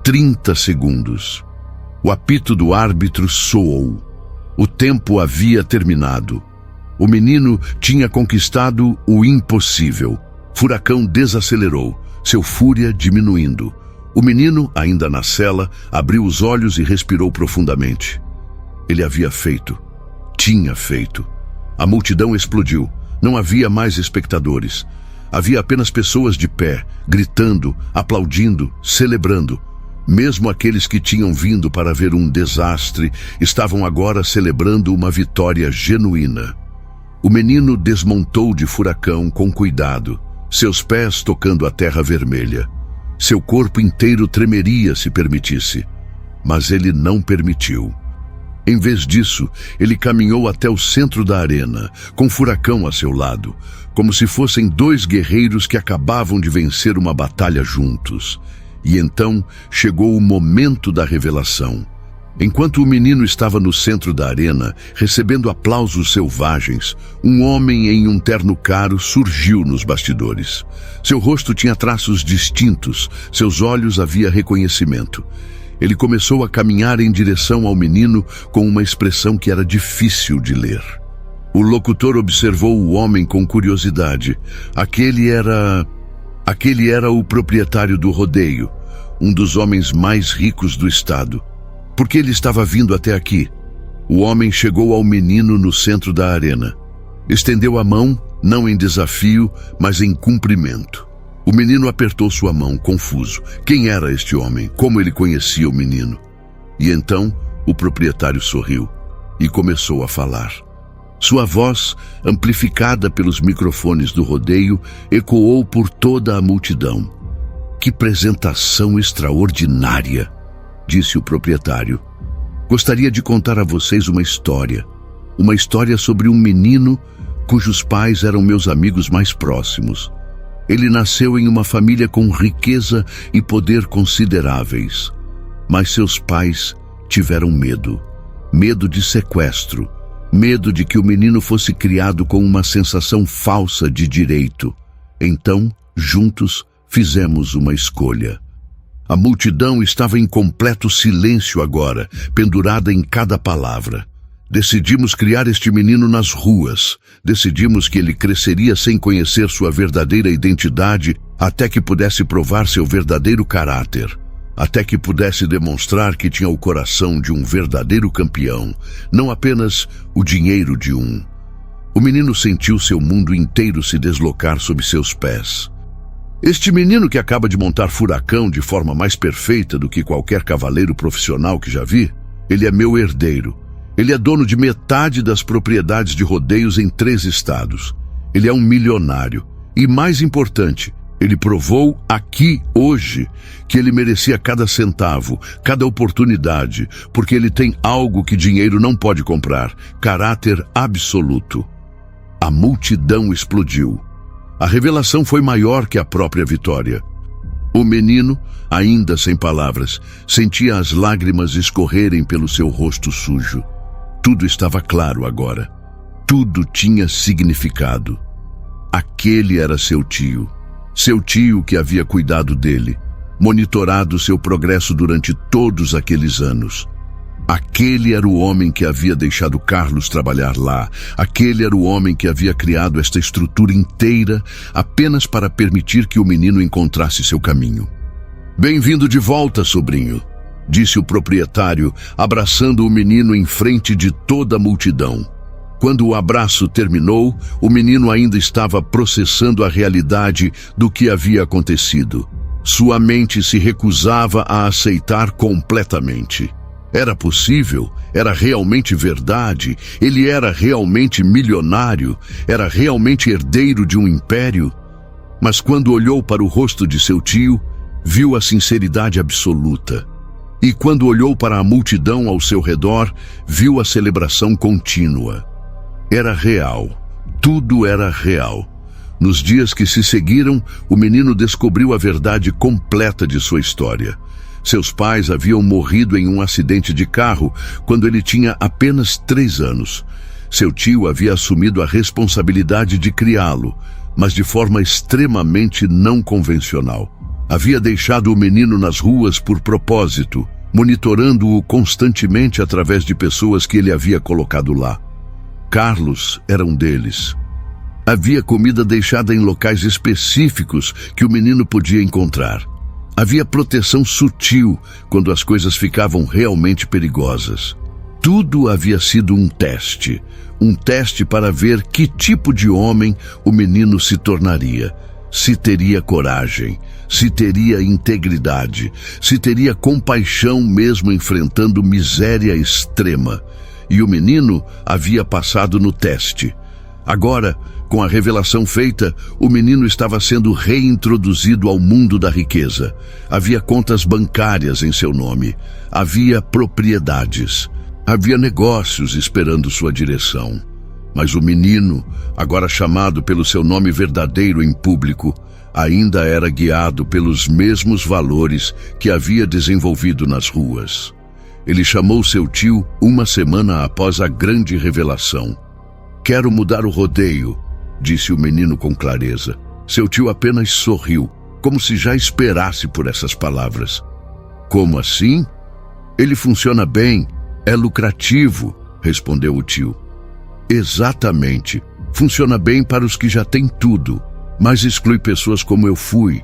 30 segundos. O apito do árbitro soou. O tempo havia terminado. O menino tinha conquistado o impossível. Furacão desacelerou, seu fúria diminuindo. O menino, ainda na cela, abriu os olhos e respirou profundamente. Ele havia feito. Tinha feito. A multidão explodiu. Não havia mais espectadores. Havia apenas pessoas de pé, gritando, aplaudindo, celebrando. Mesmo aqueles que tinham vindo para ver um desastre estavam agora celebrando uma vitória genuína. O menino desmontou de Furacão com cuidado, seus pés tocando a terra vermelha. Seu corpo inteiro tremeria se permitisse, mas ele não permitiu. Em vez disso, ele caminhou até o centro da arena, com Furacão a seu lado, como se fossem dois guerreiros que acabavam de vencer uma batalha juntos. E então chegou o momento da revelação. Enquanto o menino estava no centro da arena, recebendo aplausos selvagens, um homem em um terno caro surgiu nos bastidores. Seu rosto tinha traços distintos, seus olhos havia reconhecimento. Ele começou a caminhar em direção ao menino com uma expressão que era difícil de ler. O locutor observou o homem com curiosidade. Aquele era o proprietário do rodeio, um dos homens mais ricos do estado. Por que ele estava vindo até aqui? O homem chegou ao menino no centro da arena. Estendeu a mão, não em desafio, mas em cumprimento. O menino apertou sua mão, confuso. Quem era este homem? Como ele conhecia o menino? E então, o proprietário sorriu e começou a falar. Sua voz, amplificada pelos microfones do rodeio, ecoou por toda a multidão. Que apresentação extraordinária, disse o proprietário. Gostaria de contar a vocês uma história sobre um menino cujos pais eram meus amigos mais próximos. Ele nasceu em uma família com riqueza e poder consideráveis, mas seus pais tiveram medo de sequestro, medo de que o menino fosse criado com uma sensação falsa de direito. Então, juntos, fizemos uma escolha. A multidão estava em completo silêncio agora, pendurada em cada palavra. Decidimos criar este menino nas ruas. Decidimos que ele cresceria sem conhecer sua verdadeira identidade até que pudesse provar seu verdadeiro caráter. Até que pudesse demonstrar que tinha o coração de um verdadeiro campeão, não apenas o dinheiro de um. O menino sentiu seu mundo inteiro se deslocar sob seus pés. Este menino que acaba de montar Furacão de forma mais perfeita do que qualquer cavaleiro profissional que já vi, ele é meu herdeiro. Ele é dono de metade das propriedades de rodeios em 3 estados. Ele é um milionário. E mais importante, ele provou aqui, hoje, que ele merecia cada centavo, cada oportunidade, porque ele tem algo que dinheiro não pode comprar: caráter absoluto. A multidão explodiu. A revelação foi maior que a própria vitória. O menino, ainda sem palavras, sentia as lágrimas escorrerem pelo seu rosto sujo. Tudo estava claro agora. Tudo tinha significado. Aquele era seu tio que havia cuidado dele, monitorado seu progresso durante todos aqueles anos. Aquele era o homem que havia deixado Carlos trabalhar lá. Aquele era o homem que havia criado esta estrutura inteira apenas para permitir que o menino encontrasse seu caminho. Bem-vindo de volta, sobrinho, disse o proprietário, abraçando o menino em frente de toda a multidão. Quando o abraço terminou, o menino ainda estava processando a realidade do que havia acontecido. Sua mente se recusava a aceitar completamente. Era possível? Era realmente verdade? Ele era realmente milionário? Era realmente herdeiro de um império? Mas quando olhou para o rosto de seu tio, viu a sinceridade absoluta. E quando olhou para a multidão ao seu redor, viu a celebração contínua. Era real. Tudo era real. Nos dias que se seguiram, o menino descobriu a verdade completa de sua história. Seus pais haviam morrido em um acidente de carro quando ele tinha apenas 3 anos. Seu tio havia assumido a responsabilidade de criá-lo, mas de forma extremamente não convencional. Havia deixado o menino nas ruas por propósito, monitorando-o constantemente através de pessoas que ele havia colocado lá. Carlos era um deles. Havia comida deixada em locais específicos que o menino podia encontrar. Havia proteção sutil quando as coisas ficavam realmente perigosas. Tudo havia sido um teste para ver que tipo de homem o menino se tornaria. Se teria coragem, se teria integridade, se teria compaixão mesmo enfrentando miséria extrema. E o menino havia passado no teste. Agora, com a revelação feita, o menino estava sendo reintroduzido ao mundo da riqueza. Havia contas bancárias em seu nome. Havia propriedades. Havia negócios esperando sua direção. Mas o menino, agora chamado pelo seu nome verdadeiro em público, ainda era guiado pelos mesmos valores que havia desenvolvido nas ruas. Ele chamou seu tio uma semana após a grande revelação. "Quero mudar o rodeio", disse o menino com clareza. Seu tio apenas sorriu, como se já esperasse por essas palavras. "Como assim?" "Ele funciona bem, é lucrativo", respondeu o tio. "Exatamente. Funciona bem para os que já têm tudo, mas exclui pessoas como eu fui.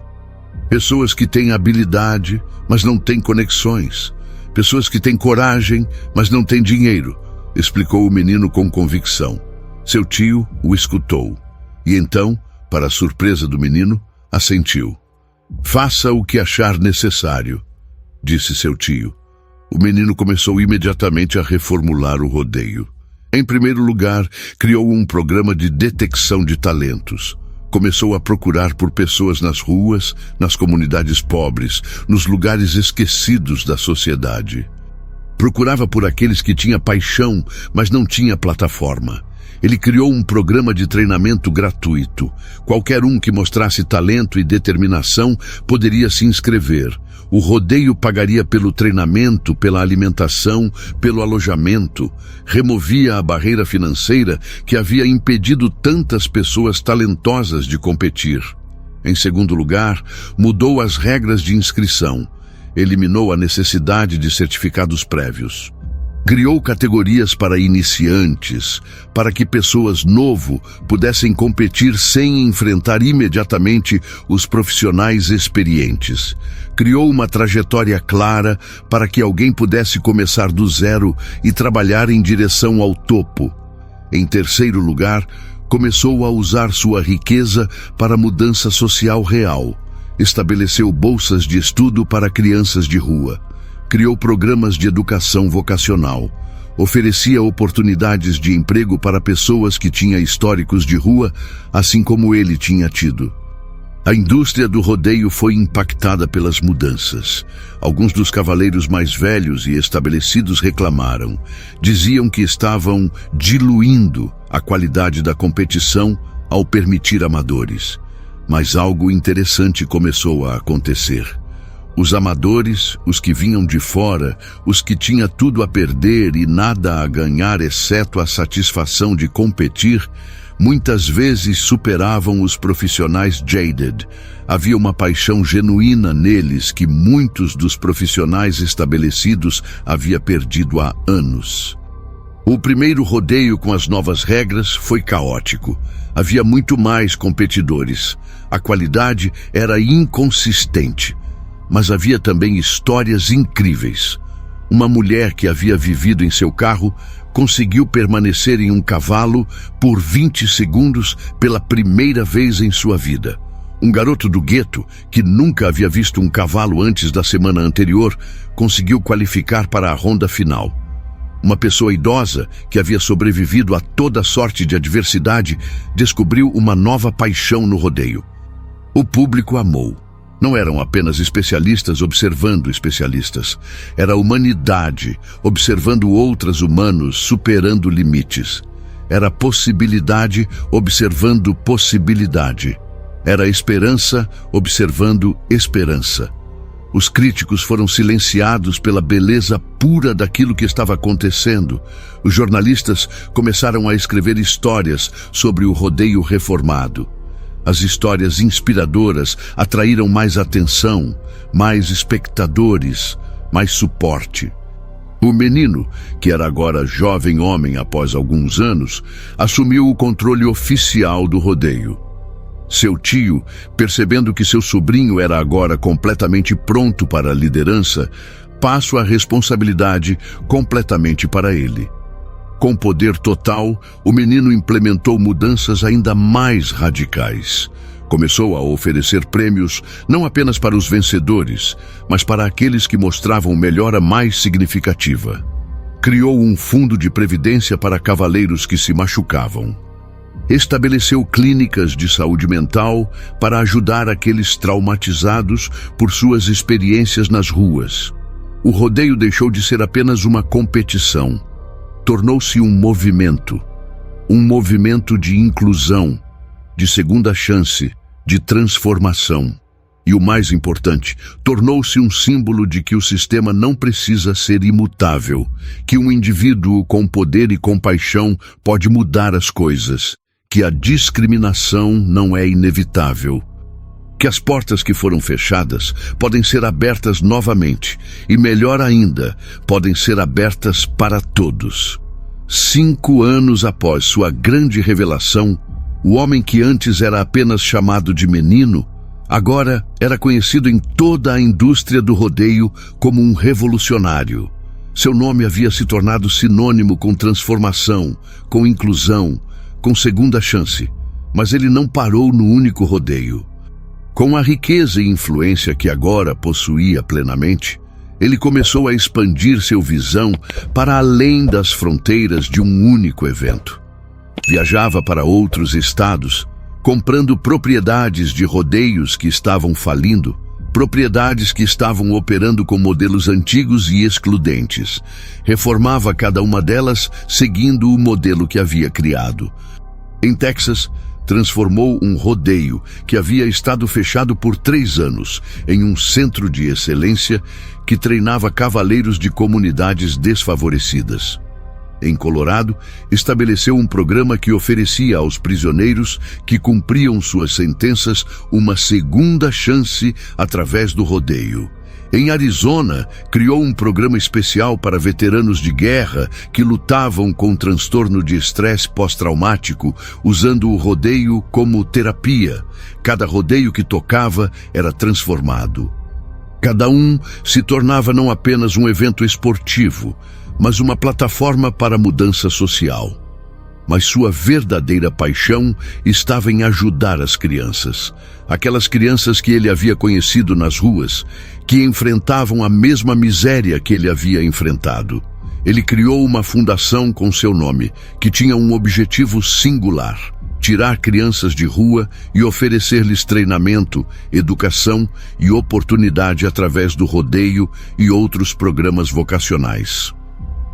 Pessoas que têm habilidade, mas não têm conexões. Pessoas que têm coragem, mas não têm dinheiro", explicou o menino com convicção. Seu tio o escutou. E então, para a surpresa do menino, assentiu. "Faça o que achar necessário", disse seu tio. O menino começou imediatamente a reformular o rodeio. Em primeiro lugar, criou um programa de detecção de talentos. Começou a procurar por pessoas nas ruas, nas comunidades pobres, nos lugares esquecidos da sociedade. Procurava por aqueles que tinham paixão, mas não tinha plataforma. Ele criou um programa de treinamento gratuito. Qualquer um que mostrasse talento e determinação poderia se inscrever. O rodeio pagaria pelo treinamento, pela alimentação, pelo alojamento. Removia a barreira financeira que havia impedido tantas pessoas talentosas de competir. Em segundo lugar, mudou as regras de inscrição. Eliminou a necessidade de certificados prévios. Criou categorias para iniciantes, para que pessoas novo pudessem competir sem enfrentar imediatamente os profissionais experientes. Criou uma trajetória clara para que alguém pudesse começar do zero e trabalhar em direção ao topo. Em terceiro lugar, começou a usar sua riqueza para mudança social real. Estabeleceu bolsas de estudo para crianças de rua. Criou programas de educação vocacional. Oferecia oportunidades de emprego para pessoas que tinham históricos de rua, assim como ele tinha tido. A indústria do rodeio foi impactada pelas mudanças. Alguns dos cavaleiros mais velhos e estabelecidos reclamaram. Diziam que estavam diluindo a qualidade da competição ao permitir amadores. Mas algo interessante começou a acontecer. Os amadores, os que vinham de fora, os que tinham tudo a perder e nada a ganhar exceto a satisfação de competir, muitas vezes superavam os profissionais jaded. Havia uma paixão genuína neles que muitos dos profissionais estabelecidos havia perdido há anos. O primeiro rodeio com as novas regras foi caótico. Havia muito mais competidores. A qualidade era inconsistente. Mas havia também histórias incríveis. Uma mulher que havia vivido em seu carro conseguiu permanecer em um cavalo por 20 segundos pela primeira vez em sua vida. Um garoto do gueto, que nunca havia visto um cavalo antes da semana anterior, conseguiu qualificar para a ronda final. Uma pessoa idosa, que havia sobrevivido a toda sorte de adversidade, descobriu uma nova paixão no rodeio. O público amou. Não eram apenas especialistas observando especialistas. Era a humanidade observando outros humanos superando limites. Era possibilidade observando possibilidade. Era esperança observando esperança. Os críticos foram silenciados pela beleza pura daquilo que estava acontecendo. Os jornalistas começaram a escrever histórias sobre o rodeio reformado. As histórias inspiradoras atraíram mais atenção, mais espectadores, mais suporte. O menino, que era agora jovem homem após alguns anos, assumiu o controle oficial do rodeio. Seu tio, percebendo que seu sobrinho era agora completamente pronto para a liderança, passa a responsabilidade completamente para ele. Com poder total, o menino implementou mudanças ainda mais radicais. Começou a oferecer prêmios não apenas para os vencedores, mas para aqueles que mostravam melhora mais significativa. Criou um fundo de previdência para cavaleiros que se machucavam. Estabeleceu clínicas de saúde mental para ajudar aqueles traumatizados por suas experiências nas ruas. O rodeio deixou de ser apenas uma competição. Tornou-se um movimento de inclusão, de segunda chance, de transformação. E o mais importante, tornou-se um símbolo de que o sistema não precisa ser imutável, que um indivíduo com poder e compaixão pode mudar as coisas, que a discriminação não é inevitável, que as portas que foram fechadas podem ser abertas novamente e, melhor ainda, podem ser abertas para todos. 5 anos após sua grande revelação, o homem que antes era apenas chamado de menino, agora era conhecido em toda a indústria do rodeio como um revolucionário. Seu nome havia se tornado sinônimo com transformação, com inclusão, com segunda chance, mas ele não parou no único rodeio. Com a riqueza e influência que agora possuía plenamente, ele começou a expandir sua visão para além das fronteiras de um único evento. Viajava para outros estados, comprando propriedades de rodeios que estavam falindo, propriedades que estavam operando com modelos antigos e excludentes. Reformava cada uma delas seguindo o modelo que havia criado. Em Texas, transformou um rodeio que havia estado fechado por 3 anos em um centro de excelência que treinava cavaleiros de comunidades desfavorecidas. Em Colorado, estabeleceu um programa que oferecia aos prisioneiros que cumpriam suas sentenças uma segunda chance através do rodeio. Em Arizona, criou um programa especial para veteranos de guerra que lutavam com transtorno de estresse pós-traumático, usando o rodeio como terapia. Cada rodeio que tocava era transformado. Cada um se tornava não apenas um evento esportivo, mas uma plataforma para mudança social. Mas sua verdadeira paixão estava em ajudar as crianças. Aquelas crianças que ele havia conhecido nas ruas, que enfrentavam a mesma miséria que ele havia enfrentado. Ele criou uma fundação com seu nome, que tinha um objetivo singular: tirar crianças de rua e oferecer-lhes treinamento, educação e oportunidade através do rodeio e outros programas vocacionais.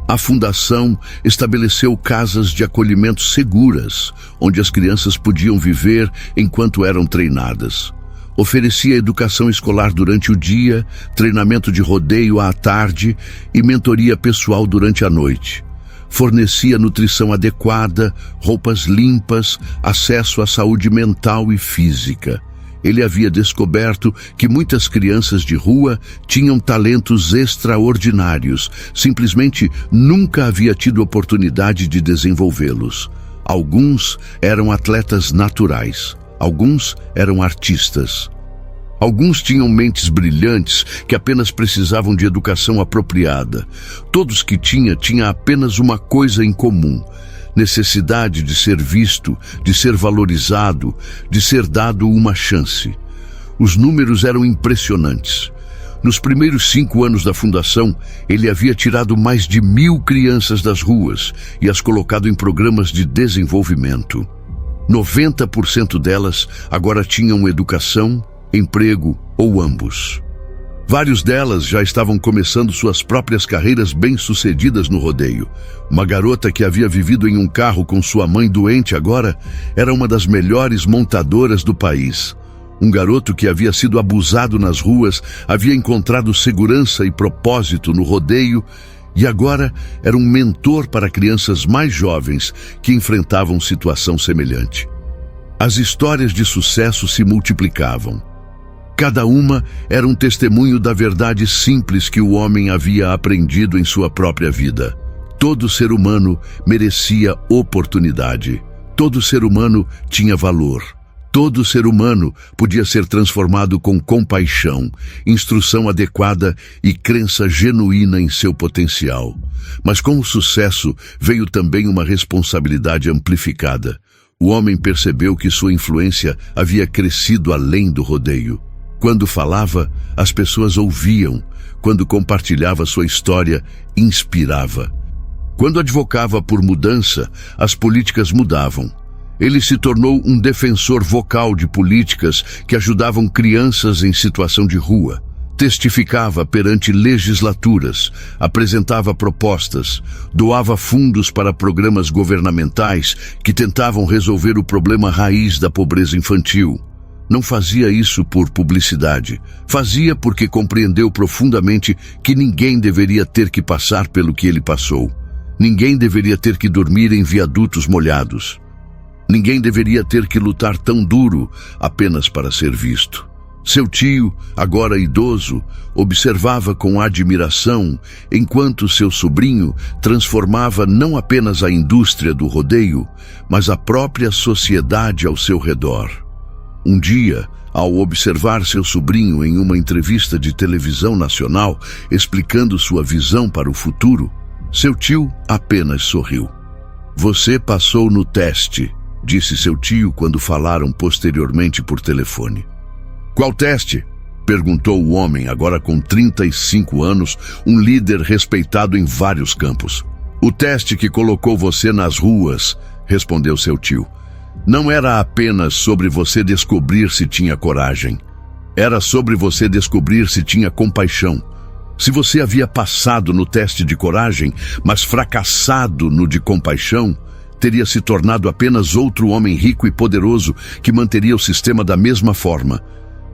A fundação estabeleceu casas de acolhimento seguras, onde as crianças podiam viver enquanto eram treinadas. Oferecia educação escolar durante o dia, treinamento de rodeio à tarde e mentoria pessoal durante a noite. Fornecia nutrição adequada, roupas limpas, acesso à saúde mental e física. Ele havia descoberto que muitas crianças de rua tinham talentos extraordinários, simplesmente nunca havia tido oportunidade de desenvolvê-los. Alguns eram atletas naturais, alguns eram artistas. Alguns tinham mentes brilhantes que apenas precisavam de educação apropriada. Todos que tinham apenas uma coisa em comum: necessidade de ser visto, de ser valorizado, de ser dado uma chance. Os números eram impressionantes. Nos primeiros 5 anos da fundação, ele havia tirado mais de 1.000 crianças das ruas e as colocado em programas de desenvolvimento. 90% delas agora tinham educação, emprego ou ambos. Vários delas já estavam começando suas próprias carreiras bem-sucedidas no rodeio. Uma garota que havia vivido em um carro com sua mãe doente agora era uma das melhores montadoras do país. Um garoto que havia sido abusado nas ruas havia encontrado segurança e propósito no rodeio e agora era um mentor para crianças mais jovens que enfrentavam situação semelhante. As histórias de sucesso se multiplicavam. Cada uma era um testemunho da verdade simples que o homem havia aprendido em sua própria vida. Todo ser humano merecia oportunidade. Todo ser humano tinha valor. Todo ser humano podia ser transformado com compaixão, instrução adequada e crença genuína em seu potencial. Mas com o sucesso veio também uma responsabilidade amplificada. O homem percebeu que sua influência havia crescido além do rodeio. Quando falava, as pessoas ouviam. Quando compartilhava sua história, inspirava. Quando advocava por mudança, as políticas mudavam. Ele se tornou um defensor vocal de políticas que ajudavam crianças em situação de rua. Testificava perante legislaturas, apresentava propostas, doava fundos para programas governamentais que tentavam resolver o problema raiz da pobreza infantil. Não fazia isso por publicidade. Fazia porque compreendeu profundamente que ninguém deveria ter que passar pelo que ele passou. Ninguém deveria ter que dormir em viadutos molhados. Ninguém deveria ter que lutar tão duro apenas para ser visto. Seu tio, agora idoso, observava com admiração enquanto seu sobrinho transformava não apenas a indústria do rodeio, mas a própria sociedade ao seu redor. Um dia, ao observar seu sobrinho em uma entrevista de televisão nacional explicando sua visão para o futuro, seu tio apenas sorriu. "Você passou no teste", disse seu tio quando falaram posteriormente por telefone. "Qual teste?", perguntou o homem, agora com 35 anos, um líder respeitado em vários campos. "O teste que colocou você nas ruas", respondeu seu tio. "Não era apenas sobre você descobrir se tinha coragem. Era sobre você descobrir se tinha compaixão. Se você havia passado no teste de coragem, mas fracassado no de compaixão, teria se tornado apenas outro homem rico e poderoso que manteria o sistema da mesma forma.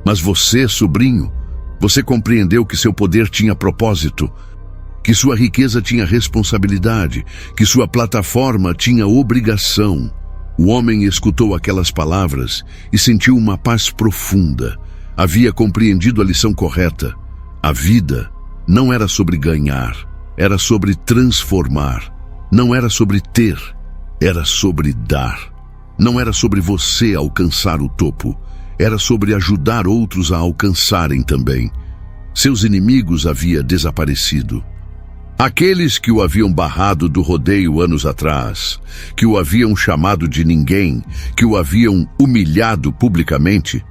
Mas você, sobrinho, você compreendeu que seu poder tinha propósito, que sua riqueza tinha responsabilidade, que sua plataforma tinha obrigação." O homem escutou aquelas palavras e sentiu uma paz profunda. Havia compreendido a lição correta. A vida não era sobre ganhar, era sobre transformar. Não era sobre ter, era sobre dar. Não era sobre você alcançar o topo, era sobre ajudar outros a alcançarem também. Seus inimigos haviam desaparecido. Aqueles que o haviam barrado do rodeio anos atrás, que o haviam chamado de ninguém, que o haviam humilhado publicamente,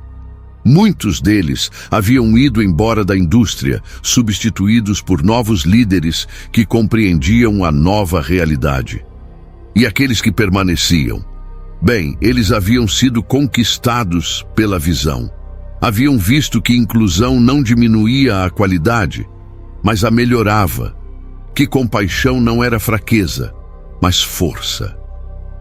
muitos deles haviam ido embora da indústria, substituídos por novos líderes que compreendiam a nova realidade. E aqueles que permaneciam? Bem, eles haviam sido conquistados pela visão. Haviam visto que inclusão não diminuía a qualidade, mas a melhorava. Que compaixão não era fraqueza, mas força.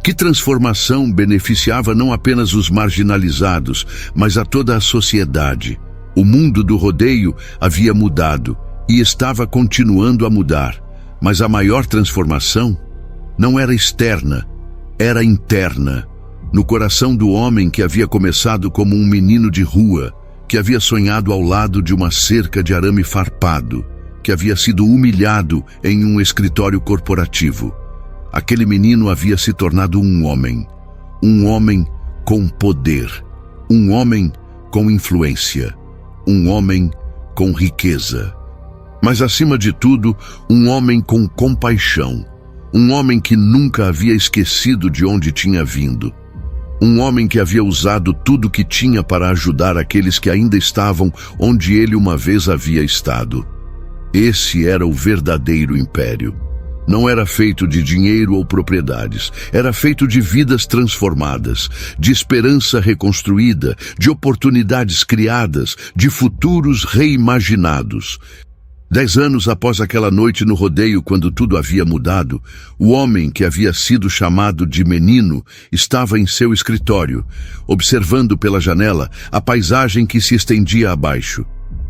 Que transformação beneficiava não apenas os marginalizados, mas a toda a sociedade. O mundo do rodeio havia mudado e estava continuando a mudar, mas a maior transformação não era externa, era interna, no coração do homem que havia começado como um menino de rua, que havia sonhado ao lado de uma cerca de arame farpado, que havia sido humilhado em um escritório corporativo. Aquele menino havia se tornado um homem com poder, um homem com influência, um homem com riqueza. Mas acima de tudo, um homem com compaixão. Um homem que nunca havia esquecido de onde tinha vindo. Um homem que havia usado tudo que tinha para ajudar aqueles que ainda estavam onde ele uma vez havia estado. Esse era o verdadeiro império. Não era feito de dinheiro ou propriedades. Era feito de vidas transformadas, de esperança reconstruída, de oportunidades criadas, de futuros reimaginados. 10 anos após aquela noite no rodeio, quando tudo havia mudado, o homem que havia sido chamado de menino estava em seu escritório, observando pela janela a paisagem que se estendia abaixo.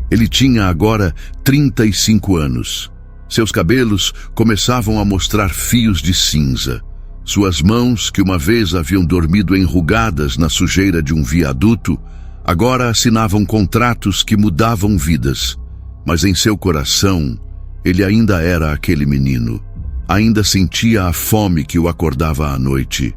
Ele tinha agora 35 anos. Seus cabelos começavam a mostrar fios de cinza. Suas mãos, que uma vez haviam dormido enrugadas na sujeira de um viaduto, agora assinavam contratos que mudavam vidas. Mas em seu coração, ele ainda era aquele menino. Ainda sentia a fome que o acordava à noite.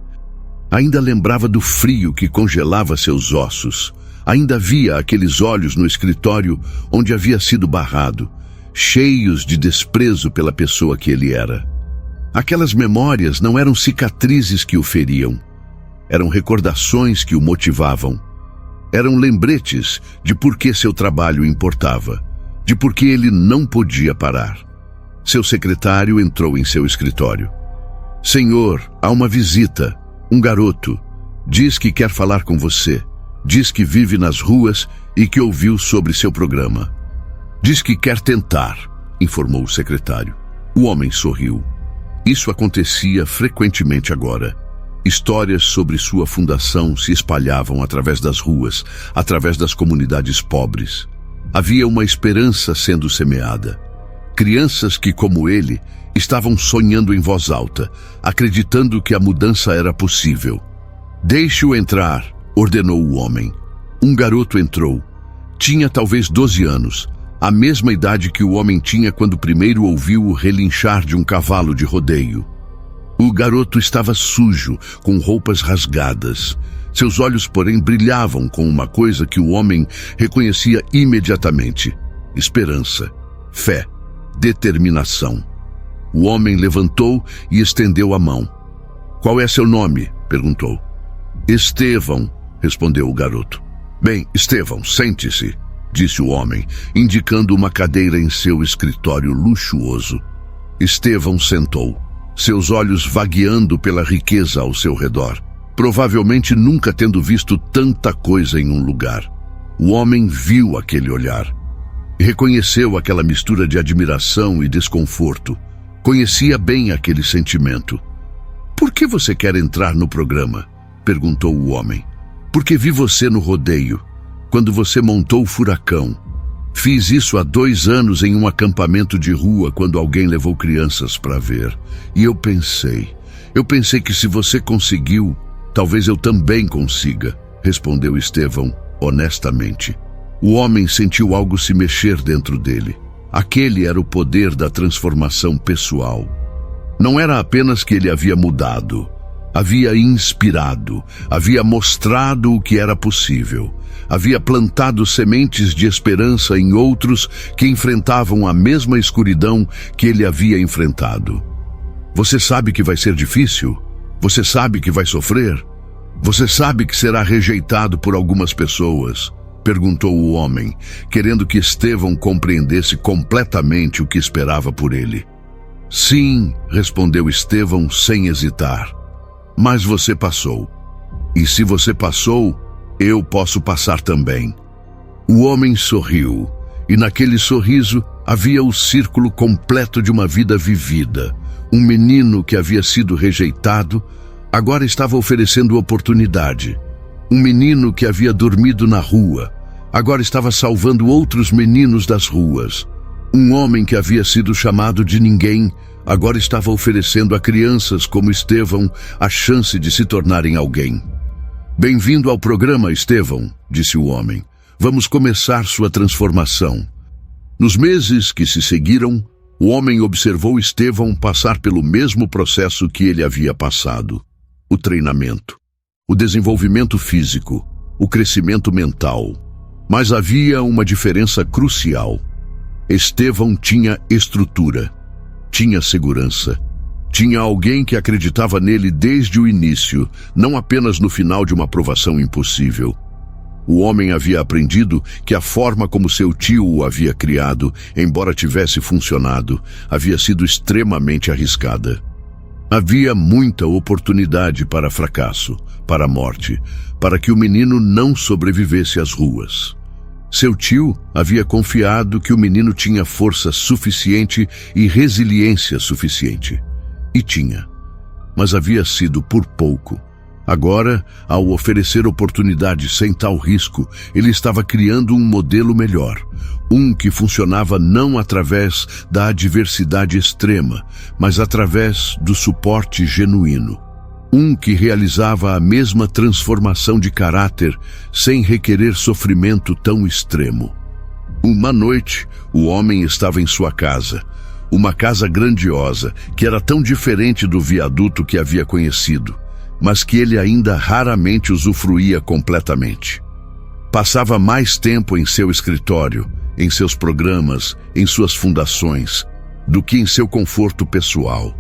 Ainda lembrava do frio que congelava seus ossos. Ainda via aqueles olhos no escritório onde havia sido barrado, cheios de desprezo pela pessoa que ele era. Aquelas memórias não eram cicatrizes que o feriam. Eram recordações que o motivavam. Eram lembretes de por que seu trabalho importava, de por que ele não podia parar. Seu secretário entrou em seu escritório. "Senhor, há uma visita. Um garoto. Diz que quer falar com você. Diz que vive nas ruas e que ouviu sobre seu programa." "Diz que quer tentar", informou o secretário. O homem sorriu. Isso acontecia frequentemente agora. Histórias sobre sua fundação se espalhavam através das ruas, através das comunidades pobres. Havia uma esperança sendo semeada. Crianças que, como ele, estavam sonhando em voz alta, acreditando que a mudança era possível. "Deixe-o entrar", ordenou o homem. Um garoto entrou. Tinha talvez 12 anos, a mesma idade que o homem tinha quando primeiro ouviu o relinchar de um cavalo de rodeio. O garoto estava sujo, com roupas rasgadas. Seus olhos, porém, brilhavam com uma coisa que o homem reconhecia imediatamente: esperança, fé, determinação. O homem levantou e estendeu a mão. "Qual é seu nome?", perguntou. "Estevão", respondeu o garoto. "Bem, Estevão, sente-se", disse o homem, indicando uma cadeira em seu escritório luxuoso. Estevão sentou, seus olhos vagueando pela riqueza ao seu redor, provavelmente nunca tendo visto tanta coisa em um lugar. O homem viu aquele olhar. Reconheceu aquela mistura de admiração e desconforto. Conhecia bem aquele sentimento. "Por que você quer entrar no programa?", perguntou o homem. "Porque vi você no rodeio, quando você montou o furacão. Fiz isso há 2 anos em um acampamento de rua, quando alguém levou crianças para ver. E eu pensei que se você conseguiu, talvez eu também consiga", respondeu Estevão honestamente. O homem sentiu algo se mexer dentro dele. Aquele era o poder da transformação pessoal. Não era apenas que ele havia mudado, havia inspirado, havia mostrado o que era possível. Havia plantado sementes de esperança em outros que enfrentavam a mesma escuridão que ele havia enfrentado. "Você sabe que vai ser difícil? Você sabe que vai sofrer? Você sabe que será rejeitado por algumas pessoas?", perguntou o homem, querendo que Estevão compreendesse completamente o que esperava por ele. "Sim", respondeu Estevão sem hesitar. "Mas você passou. E se você passou, eu posso passar também." O homem sorriu, e naquele sorriso havia o círculo completo de uma vida vivida. Um menino que havia sido rejeitado, agora estava oferecendo oportunidade. Um menino que havia dormido na rua, agora estava salvando outros meninos das ruas. Um homem que havia sido chamado de ninguém, agora estava oferecendo a crianças como Estevão a chance de se tornarem alguém. "Bem-vindo ao programa, Estevão", disse o homem. "Vamos começar sua transformação." Nos meses que se seguiram, o homem observou Estevão passar pelo mesmo processo que ele havia passado: o treinamento, o desenvolvimento físico, o crescimento mental. Mas havia uma diferença crucial. Estevão tinha estrutura, tinha segurança, tinha alguém que acreditava nele desde o início, não apenas no final de uma provação impossível. O homem havia aprendido que a forma como seu tio o havia criado, embora tivesse funcionado, havia sido extremamente arriscada. Havia muita oportunidade para fracasso, para a morte, para que o menino não sobrevivesse às ruas. Seu tio havia confiado que o menino tinha força suficiente e resiliência suficiente. E tinha. Mas havia sido por pouco. Agora, ao oferecer oportunidade sem tal risco, ele estava criando um modelo melhor. Um que funcionava não através da adversidade extrema, mas através do suporte genuíno. Um que realizava a mesma transformação de caráter sem requerer sofrimento tão extremo. Uma noite, o homem estava em sua casa. Uma casa grandiosa, que era tão diferente do viaduto que havia conhecido, mas que ele ainda raramente usufruía completamente. Passava mais tempo em seu escritório, em seus programas, em suas fundações, do que em seu conforto pessoal.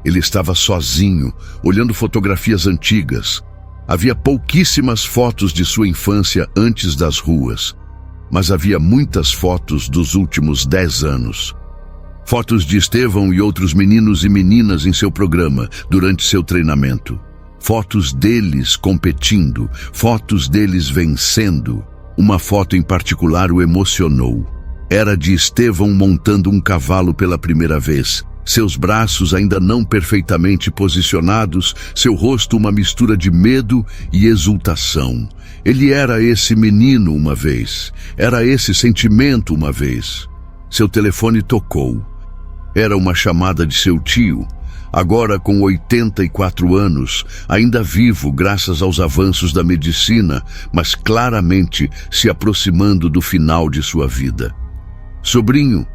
Ele estava sozinho, olhando fotografias antigas. Havia pouquíssimas fotos de sua infância antes das ruas, mas havia muitas fotos dos últimos 10 anos. Fotos de Estevão e outros meninos e meninas em seu programa, durante seu treinamento. Fotos deles competindo, fotos deles vencendo. Uma foto em particular o emocionou. Era de Estevão montando um cavalo pela primeira vez. Seus braços ainda não perfeitamente posicionados, seu rosto uma mistura de medo e exultação. Ele era esse menino uma vez, era esse sentimento uma vez. Seu telefone tocou. Era uma chamada de seu tio, agora com 84 anos, ainda vivo graças aos avanços da medicina, mas claramente se aproximando do final de sua vida. "Sobrinho,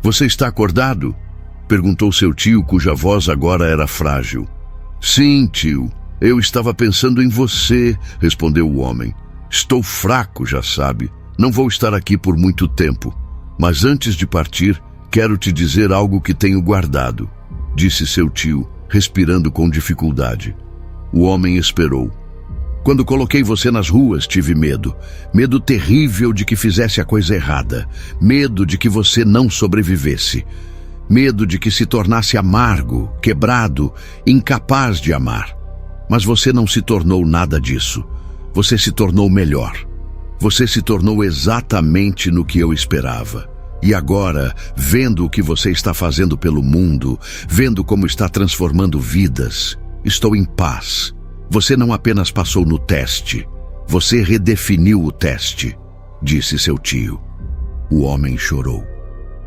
você está acordado?" perguntou seu tio, cuja voz agora era frágil. "Sim, tio, eu estava pensando em você", respondeu o homem. "Estou fraco, já sabe. Não vou estar aqui por muito tempo. Mas antes de partir, quero te dizer algo que tenho guardado", disse seu tio, respirando com dificuldade. O homem esperou. "Quando coloquei você nas ruas, tive medo. Medo terrível de que fizesse a coisa errada. Medo de que você não sobrevivesse. Medo de que se tornasse amargo, quebrado, incapaz de amar. Mas você não se tornou nada disso. Você se tornou melhor. Você se tornou exatamente no que eu esperava. E agora, vendo o que você está fazendo pelo mundo, vendo como está transformando vidas, estou em paz. Você não apenas passou no teste, você redefiniu o teste", disse seu tio. O homem chorou.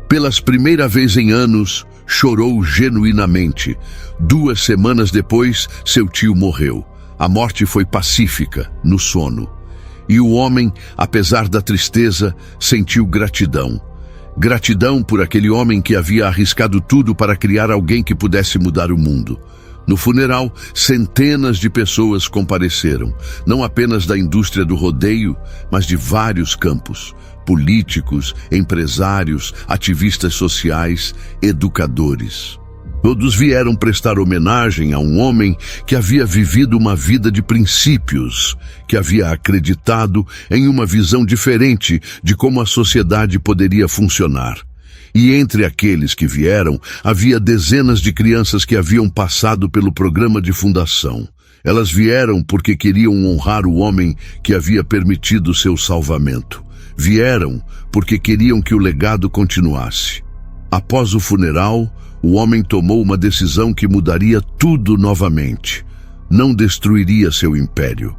Pela primeira vez em anos, chorou genuinamente. 2 semanas depois, seu tio morreu. A morte foi pacífica, no sono. E o homem, apesar da tristeza, sentiu gratidão. Gratidão por aquele homem que havia arriscado tudo para criar alguém que pudesse mudar o mundo. No funeral, centenas de pessoas compareceram, não apenas da indústria do rodeio, mas de vários campos. Políticos, empresários, ativistas sociais, educadores. Todos vieram prestar homenagem a um homem que havia vivido uma vida de princípios, que havia acreditado em uma visão diferente de como a sociedade poderia funcionar. E entre aqueles que vieram, havia dezenas de crianças que haviam passado pelo programa de fundação. Elas vieram porque queriam honrar o homem que havia permitido seu salvamento. Vieram porque queriam que o legado continuasse. Após o funeral, o homem tomou uma decisão que mudaria tudo novamente. Não destruiria seu império,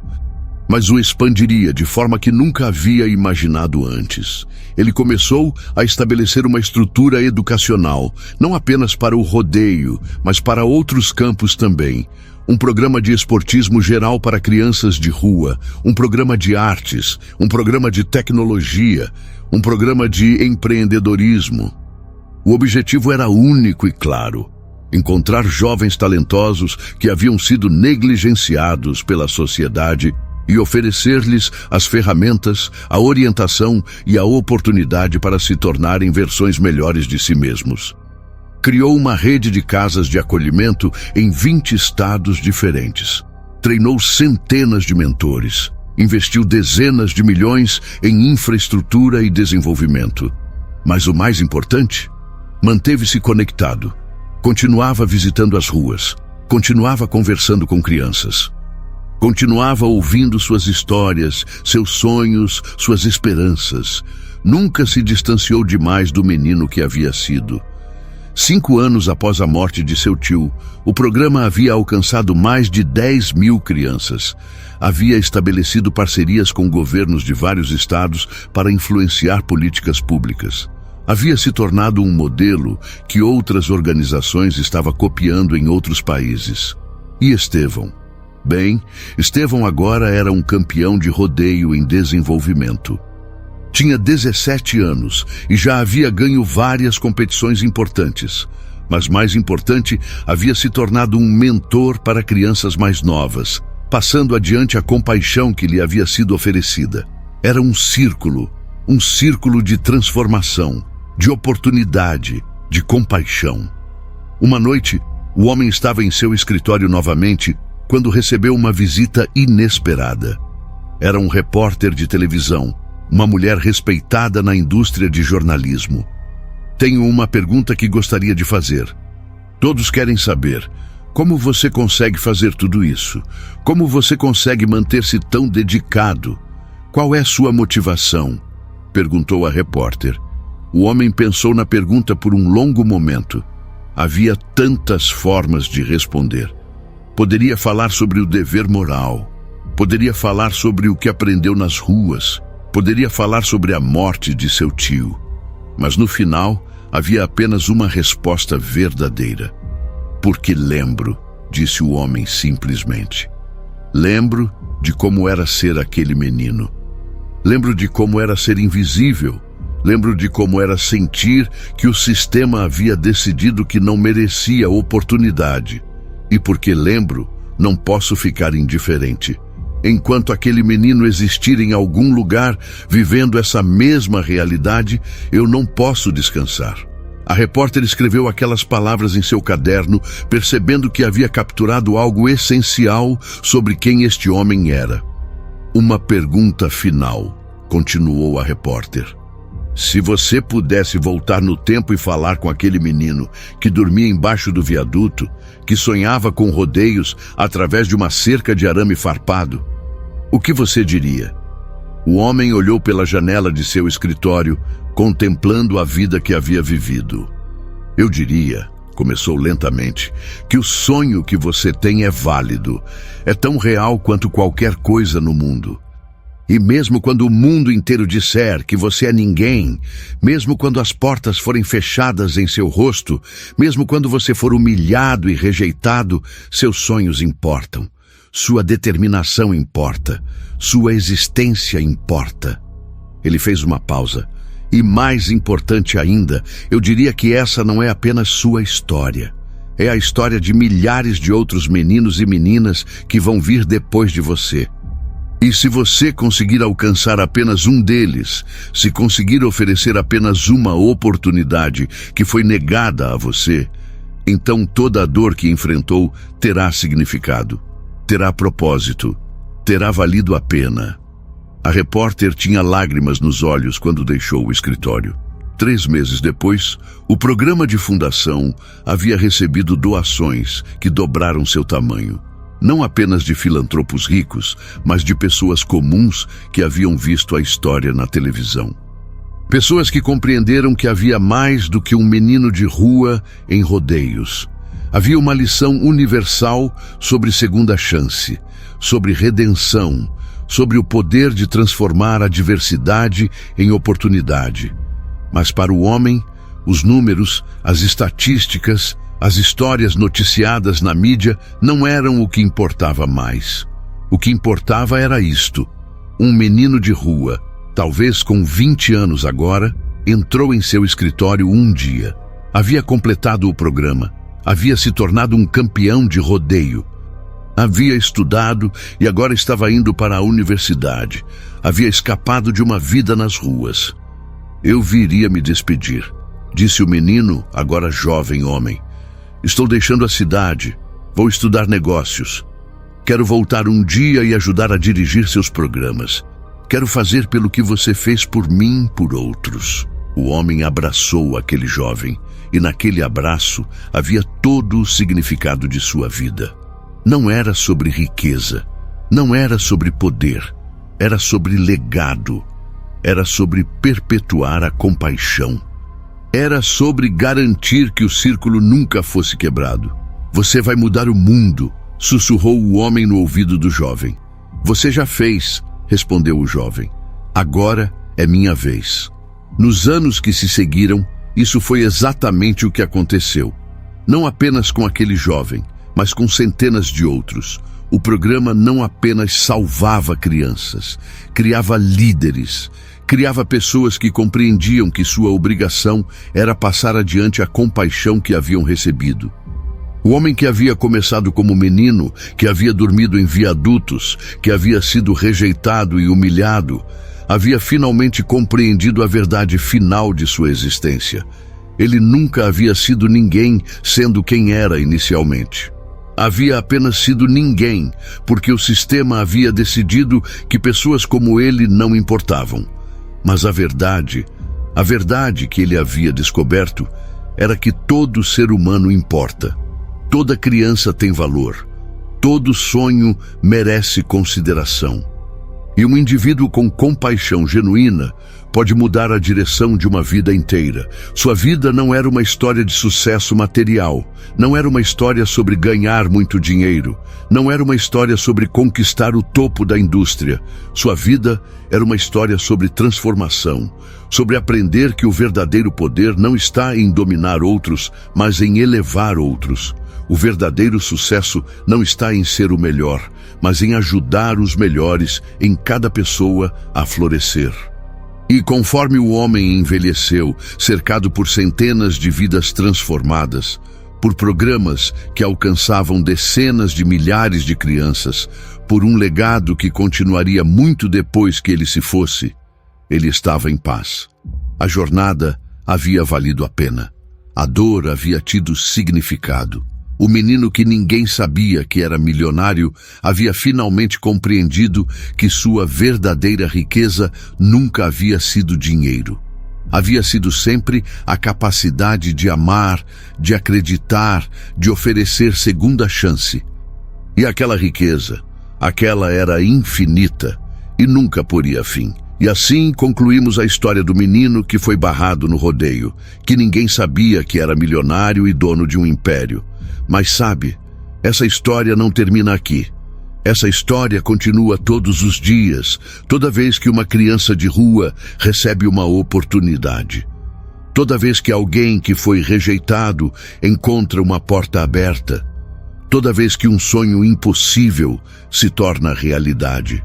mas o expandiria de forma que nunca havia imaginado antes. Ele começou a estabelecer uma estrutura educacional, não apenas para o rodeio, mas para outros campos também. Um programa de esportismo geral para crianças de rua, um programa de artes, um programa de tecnologia, um programa de empreendedorismo. O objetivo era único e claro: encontrar jovens talentosos que haviam sido negligenciados pela sociedade e oferecer-lhes as ferramentas, a orientação e a oportunidade para se tornarem versões melhores de si mesmos. Criou uma rede de casas de acolhimento em 20 estados diferentes. Treinou centenas de mentores. Investiu dezenas de milhões em infraestrutura e desenvolvimento. Mas o mais importante, manteve-se conectado. Continuava visitando as ruas. Continuava conversando com crianças. Continuava ouvindo suas histórias, seus sonhos, suas esperanças. Nunca se distanciou demais do menino que havia sido. 5 anos após a morte de seu tio, o programa havia alcançado mais de 10.000 crianças. Havia estabelecido parcerias com governos de vários estados para influenciar políticas públicas. Havia se tornado um modelo que outras organizações estavam copiando em outros países. E Estevão? Bem, Estevão agora era um campeão de rodeio em desenvolvimento. Tinha 17 anos e já havia ganho várias competições importantes. Mas mais importante, havia se tornado um mentor para crianças mais novas, passando adiante a compaixão que lhe havia sido oferecida. Era um círculo de transformação, de oportunidade, de compaixão. Uma noite, o homem estava em seu escritório novamente quando recebeu uma visita inesperada. Era um repórter de televisão, uma mulher respeitada na indústria de jornalismo. Tenho uma pergunta que gostaria de fazer. Todos querem saber: como você consegue fazer tudo isso? Como você consegue manter-se tão dedicado? Qual é sua motivação? Perguntou a repórter. O homem pensou na pergunta por um longo momento. Havia tantas formas de responder. Poderia falar sobre o dever moral. Poderia falar sobre o que aprendeu nas ruas. Poderia falar sobre a morte de seu tio. Mas no final, havia apenas uma resposta verdadeira. Porque lembro, disse o homem simplesmente. Lembro de como era ser aquele menino. Lembro de como era ser invisível. Lembro de como era sentir que o sistema havia decidido que não merecia oportunidade. E porque lembro, não posso ficar indiferente. Enquanto aquele menino existir em algum lugar, vivendo essa mesma realidade, eu não posso descansar. A repórter escreveu aquelas palavras em seu caderno, percebendo que havia capturado algo essencial sobre quem este homem era. Uma pergunta final, continuou a repórter. Se você pudesse voltar no tempo e falar com aquele menino que dormia embaixo do viaduto, que sonhava com rodeios através de uma cerca de arame farpado, o que você diria? O homem olhou pela janela de seu escritório, contemplando a vida que havia vivido. Eu diria, começou lentamente, que o sonho que você tem é válido, é tão real quanto qualquer coisa no mundo. E mesmo quando o mundo inteiro disser que você é ninguém, mesmo quando as portas forem fechadas em seu rosto, mesmo quando você for humilhado e rejeitado, seus sonhos importam. Sua determinação importa. Sua existência importa. Ele fez uma pausa. E mais importante ainda, eu diria que essa não é apenas sua história. É a história de milhares de outros meninos e meninas que vão vir depois de você. E se você conseguir alcançar apenas um deles, se conseguir oferecer apenas uma oportunidade que foi negada a você, então toda a dor que enfrentou terá significado, terá propósito, terá valido a pena. A repórter tinha lágrimas nos olhos quando deixou o escritório. 3 meses depois, o programa de fundação havia recebido doações que dobraram seu tamanho. Não apenas de filantropos ricos, mas de pessoas comuns que haviam visto a história na televisão. Pessoas que compreenderam que havia mais do que um menino de rua em rodeios. Havia uma lição universal sobre segunda chance, sobre redenção, sobre o poder de transformar a diversidade em oportunidade. Mas para o homem, os números, as estatísticas, as histórias noticiadas na mídia não eram o que importava mais. O que importava era isto. Um menino de rua, talvez com 20 anos agora, entrou em seu escritório um dia. Havia completado o programa. Havia se tornado um campeão de rodeio. Havia estudado e agora estava indo para a universidade. Havia escapado de uma vida nas ruas. Eu viria me despedir, disse o menino, agora jovem homem. Estou deixando a cidade. Vou estudar negócios. Quero voltar um dia e ajudar a dirigir seus programas. Quero fazer pelo que você fez por mim e por outros. O homem abraçou aquele jovem, e naquele abraço havia todo o significado de sua vida. Não era sobre riqueza, Não era sobre poder, era sobre legado, era sobre perpetuar a compaixão. Era sobre garantir que o círculo nunca fosse quebrado. Você vai mudar o mundo, sussurrou o homem no ouvido do jovem. Você já fez, respondeu o jovem. Agora é minha vez. Nos anos que se seguiram, isso foi exatamente o que aconteceu. Não apenas com aquele jovem, mas com centenas de outros. O programa não apenas salvava crianças, criava líderes, criava pessoas que compreendiam que sua obrigação era passar adiante a compaixão que haviam recebido. O homem que havia começado como menino, que havia dormido em viadutos, que havia sido rejeitado e humilhado, havia finalmente compreendido a verdade final de sua existência. Ele nunca havia sido ninguém sendo quem era inicialmente. Havia apenas sido ninguém, porque o sistema havia decidido que pessoas como ele não importavam. Mas a verdade que ele havia descoberto, era que todo ser humano importa. Toda criança tem valor. Todo sonho merece consideração. E um indivíduo com compaixão genuína pode mudar a direção de uma vida inteira. Sua vida não era uma história de sucesso material, não era uma história sobre ganhar muito dinheiro, não era uma história sobre conquistar o topo da indústria. Sua vida era uma história sobre transformação, sobre aprender que o verdadeiro poder não está em dominar outros, mas em elevar outros. O verdadeiro sucesso não está em ser o melhor, mas em ajudar os melhores em cada pessoa a florescer. E conforme o homem envelheceu, cercado por centenas de vidas transformadas, por programas que alcançavam dezenas de milhares de crianças, por um legado que continuaria muito depois que ele se fosse, ele estava em paz. A jornada havia valido a pena. A dor havia tido significado. O menino que ninguém sabia que era milionário havia finalmente compreendido que sua verdadeira riqueza nunca havia sido dinheiro. Havia sido sempre a capacidade de amar, de acreditar, de oferecer segunda chance. E aquela riqueza, aquela era infinita e nunca poria fim. E assim concluímos a história do menino que foi barrado no rodeio, que ninguém sabia que era milionário e dono de um império. Mas sabe, essa história não termina aqui. Essa história continua todos os dias, toda vez que uma criança de rua recebe uma oportunidade. Toda vez que alguém que foi rejeitado encontra uma porta aberta. Toda vez que um sonho impossível se torna realidade.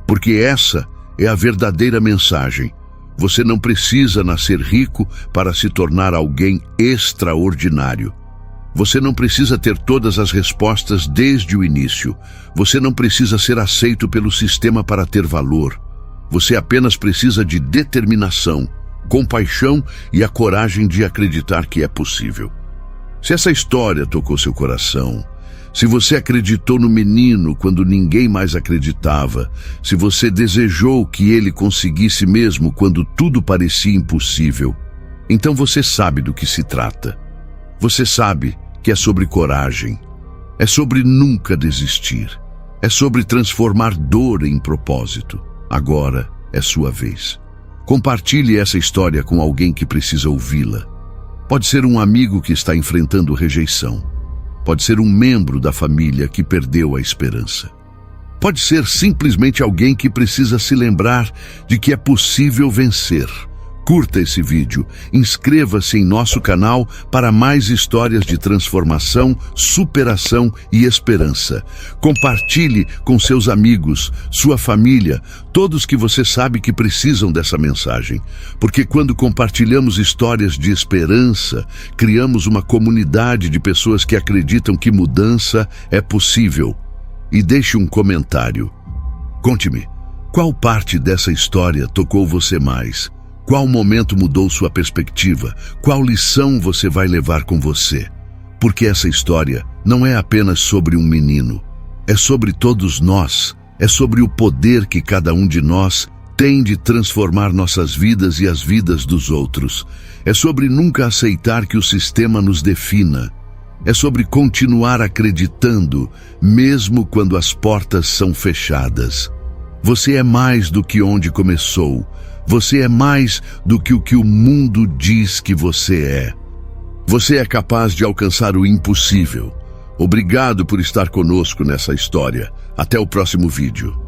Porque essa é a verdadeira mensagem. Você não precisa nascer rico para se tornar alguém extraordinário. Você não precisa ter todas as respostas desde o início. Você não precisa ser aceito pelo sistema para ter valor. Você apenas precisa de determinação, compaixão e a coragem de acreditar que é possível. Se essa história tocou seu coração, se você acreditou no menino quando ninguém mais acreditava, se você desejou que ele conseguisse mesmo quando tudo parecia impossível, então você sabe do que se trata. Você sabe que é sobre coragem, é sobre nunca desistir, é sobre transformar dor em propósito. Agora é sua vez. Compartilhe essa história com alguém que precisa ouvi-la. Pode ser um amigo que está enfrentando rejeição. Pode ser um membro da família que perdeu a esperança. Pode ser simplesmente alguém que precisa se lembrar de que é possível vencer. Curta esse vídeo, inscreva-se em nosso canal para mais histórias de transformação, superação e esperança. Compartilhe com seus amigos, sua família, todos que você sabe que precisam dessa mensagem. Porque quando compartilhamos histórias de esperança, criamos uma comunidade de pessoas que acreditam que mudança é possível. E deixe um comentário. Conte-me, qual parte dessa história tocou você mais? Qual momento mudou sua perspectiva? Qual lição você vai levar com você? Porque essa história não é apenas sobre um menino. É sobre todos nós. É sobre o poder que cada um de nós tem de transformar nossas vidas e as vidas dos outros. É sobre nunca aceitar que o sistema nos defina. É sobre continuar acreditando, mesmo quando as portas são fechadas. Você é mais do que onde começou. Você é mais do que o mundo diz que você é. Você é capaz de alcançar o impossível. Obrigado por estar conosco nessa história. Até o próximo vídeo.